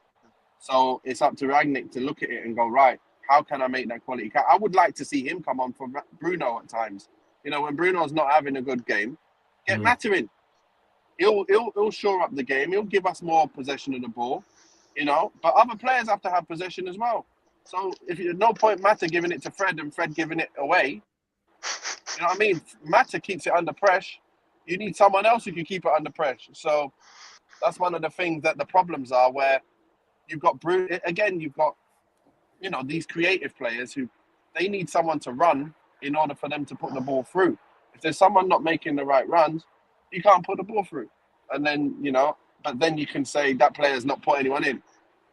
So it's up to Rangnick to look at it and go, right, how can I make that quality count? I would like to see him come on for Bruno at times. You know, when Bruno's not having a good game, get Mata in. He'll shore up the game. He'll give us more possession of the ball, you know. But other players have to have possession as well. So if you no point Mata giving it to Fred and Fred giving it away, you know what I mean? Mata keeps it under pressure. You need someone else who can keep it under pressure. So that's one of the things that the problems are, where you've got again, you've got, you know, these creative players who they need someone to run in order for them to put the ball through. If there's someone not making the right runs, you can't put the ball through. And then, you know, but then you can say that player's not put anyone in.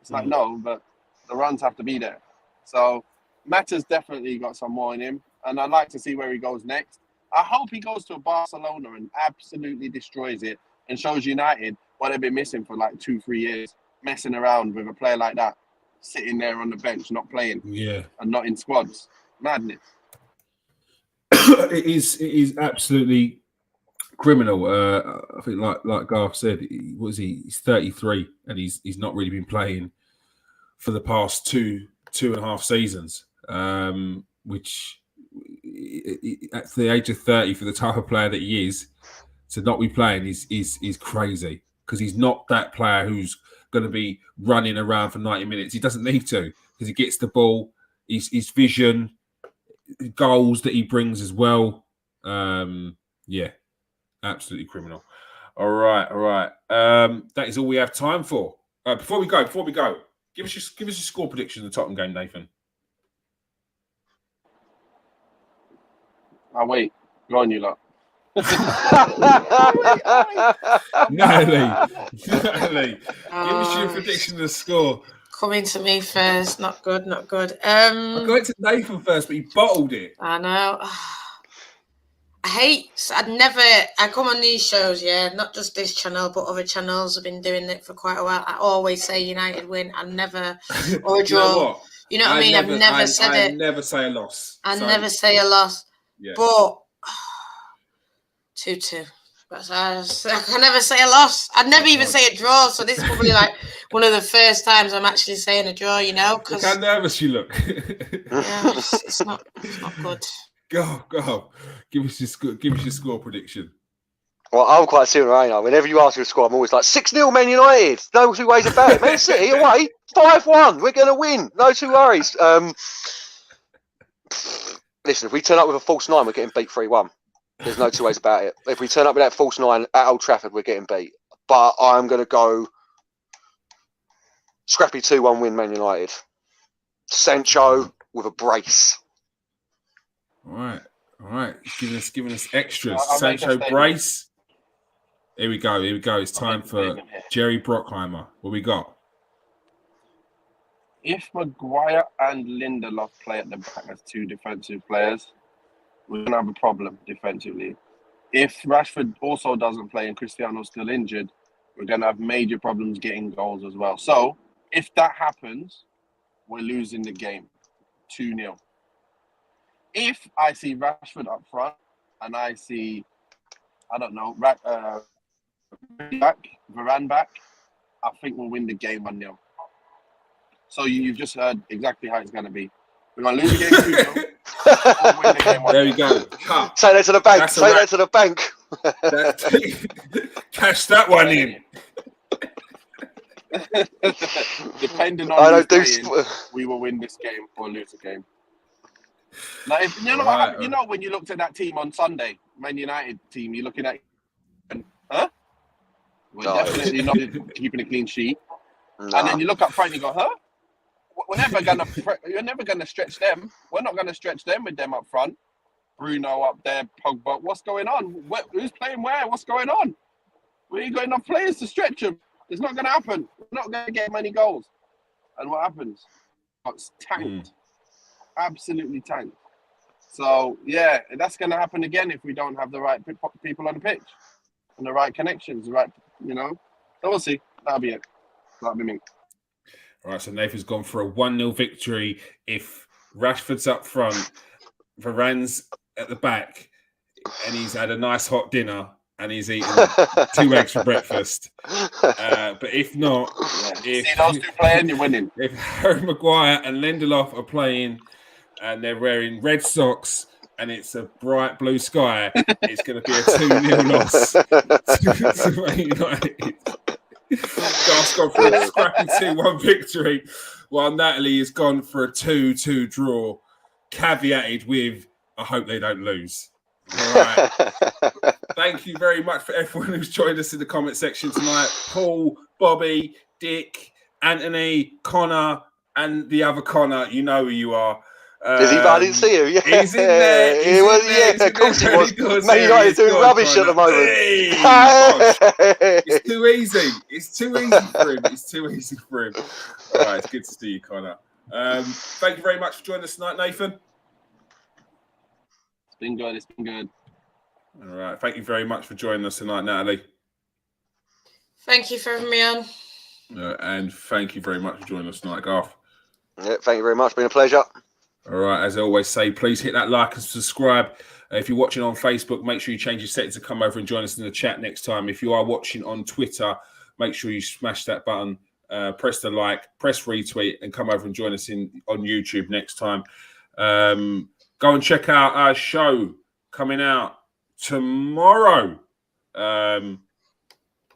It's like, no, but the runs have to be there. So Mata's definitely got some more in him. And I'd like to see where he goes next. I hope he goes to Barcelona and absolutely destroys it and shows United what they've been missing for like 2-3 years, messing around with a player like that, sitting there on the bench, not playing, and not in squads. Madness. It is absolutely criminal. I think, like Garth said, he's 33 and he's not really been playing for the past two and a half seasons, which at the age of 30, for the type of player that he is, to not be playing is crazy, because he's not that player who's going to be running around for 90 minutes. He doesn't need to, because he gets the ball, his vision, goals that he brings as well. Absolutely criminal. All right. That is all we have time for. Before we go, give us your score prediction of the Tottenham game, Nathan. I'll wait. Go on, you lot. Natalie, give us your prediction of the score. Coming to me first. Not good. I got to Nathan first, but he bottled it. I know. I come on these shows, not just this channel, but other channels have been doing it for quite a while. I always say United win. Or a draw. You know what I mean? I've never said it. I never say a loss. I never say a loss. Yeah. But 2-2. I can never say a loss. I'd never even say a draw. So this is probably like one of the first times I'm actually saying a draw, you know? Look how nervous you look. It's not good. Go. Give us your score prediction. Well, I'm quite similar, ain't I? Whenever you ask me a score, I'm always like 6-0 Man United. No two ways about it. Man City away 5-1. We're going to win. No two worries. Listen, if we turn up with a false 9, we're getting beat 3-1. There's no two ways about it. If we turn up with that false 9 at Old Trafford, we're getting beat. But I'm going to go scrappy 2-1 win Man United. Sancho with a brace. All right. Giving us extras. Sancho brace. Here we go. It's time for Jerry Brockheimer. What we got? If Maguire and Lindelof play at the back as two defensive players, we're going to have a problem defensively. If Rashford also doesn't play and Cristiano's still injured, we're going to have major problems getting goals as well. So if that happens, we're losing the game 2-0. If I see Rashford up front and I see, Varane back, I think we'll win the game 1-0. So you've just heard exactly how it's going to be. We're going to lose the game 2-0. We'll win the game 1-0. There we go. Say that to the bank. Say that to the bank. Cash that one in. Depending on who's playing, we will win this game or lose the game. Now, you know when you looked at that team on Sunday, Man United team, you're looking at, huh? We're definitely not keeping a clean sheet. No. And then you look up front and you go, huh? You're never gonna stretch them. We're not gonna stretch them with them up front. Bruno up there, Pogba. What's going on? Who's playing where? What's going on? We ain't got enough players to stretch them. It's not gonna happen. We're not gonna get many goals. And what happens? It's tanked. Absolutely tanked. So yeah, that's gonna happen again if we don't have the right people on the pitch and the right connections, So we'll see. That'll be it. That'll be me. All right, so Nathan's gone for a 1-0 victory. If Rashford's up front, Varane's at the back, and he's had a nice hot dinner, and he's eaten 2 eggs for breakfast. But if not, if see those 2 playing, you're winning. If Harry Maguire and Lindelof are playing, and they're wearing red socks, and it's a bright blue sky, it's going to be a 2-0 loss to Man United. Garth's gone for a scrappy 2-1 victory, while Natalie has gone for a 2-2 draw, caveated with, I hope they don't lose. All right. Thank you very much for everyone who's joined us in the comment section tonight. Paul, Bobby, Dick, Anthony, Connor, and the other Connor. You know who you are. Is he? I didn't see him. Yeah, he's in there. Of course he was. Man United doing rubbish at the moment. Hey, it's too easy. It's too easy for him. It's too easy for him. All right, it's good to see you, Connor. Thank you very much for joining us tonight, Nathan. It's been good. It's been good. All right. Thank you very much for joining us tonight, Natalie. Thank you for having me on. And thank you very much for joining us tonight, Garth. Yeah, thank you very much. Been a pleasure. All right. As I always say, please hit that like and subscribe. If you're watching on Facebook, make sure you change your settings to come over and join us in the chat next time. If you are watching on Twitter, make sure you smash that button, press the like, press retweet, and come over and join us on YouTube next time. Go and check out our show coming out tomorrow. I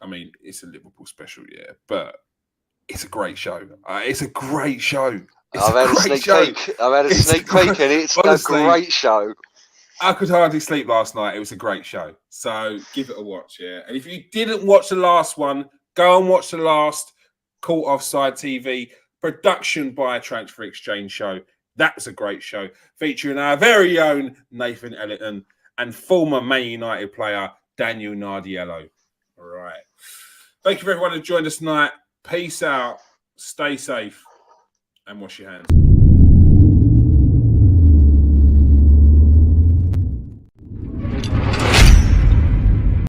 mean, it's a Liverpool special, yeah, but it's a great show. It's a great show. I've had a sneak peek. I've had a sneak peek, and it's honestly, a great show. I could hardly sleep last night. It was a great show. So give it a watch, yeah. And if you didn't watch the last one, go and watch the last Caught Offside TV production by a Transfer Exchange show. That was a great show featuring our very own Nathan Ellington and former Man United player Daniel Nardiello. All right. Thank you for everyone who joined us tonight. Peace out. Stay safe and wash your hands.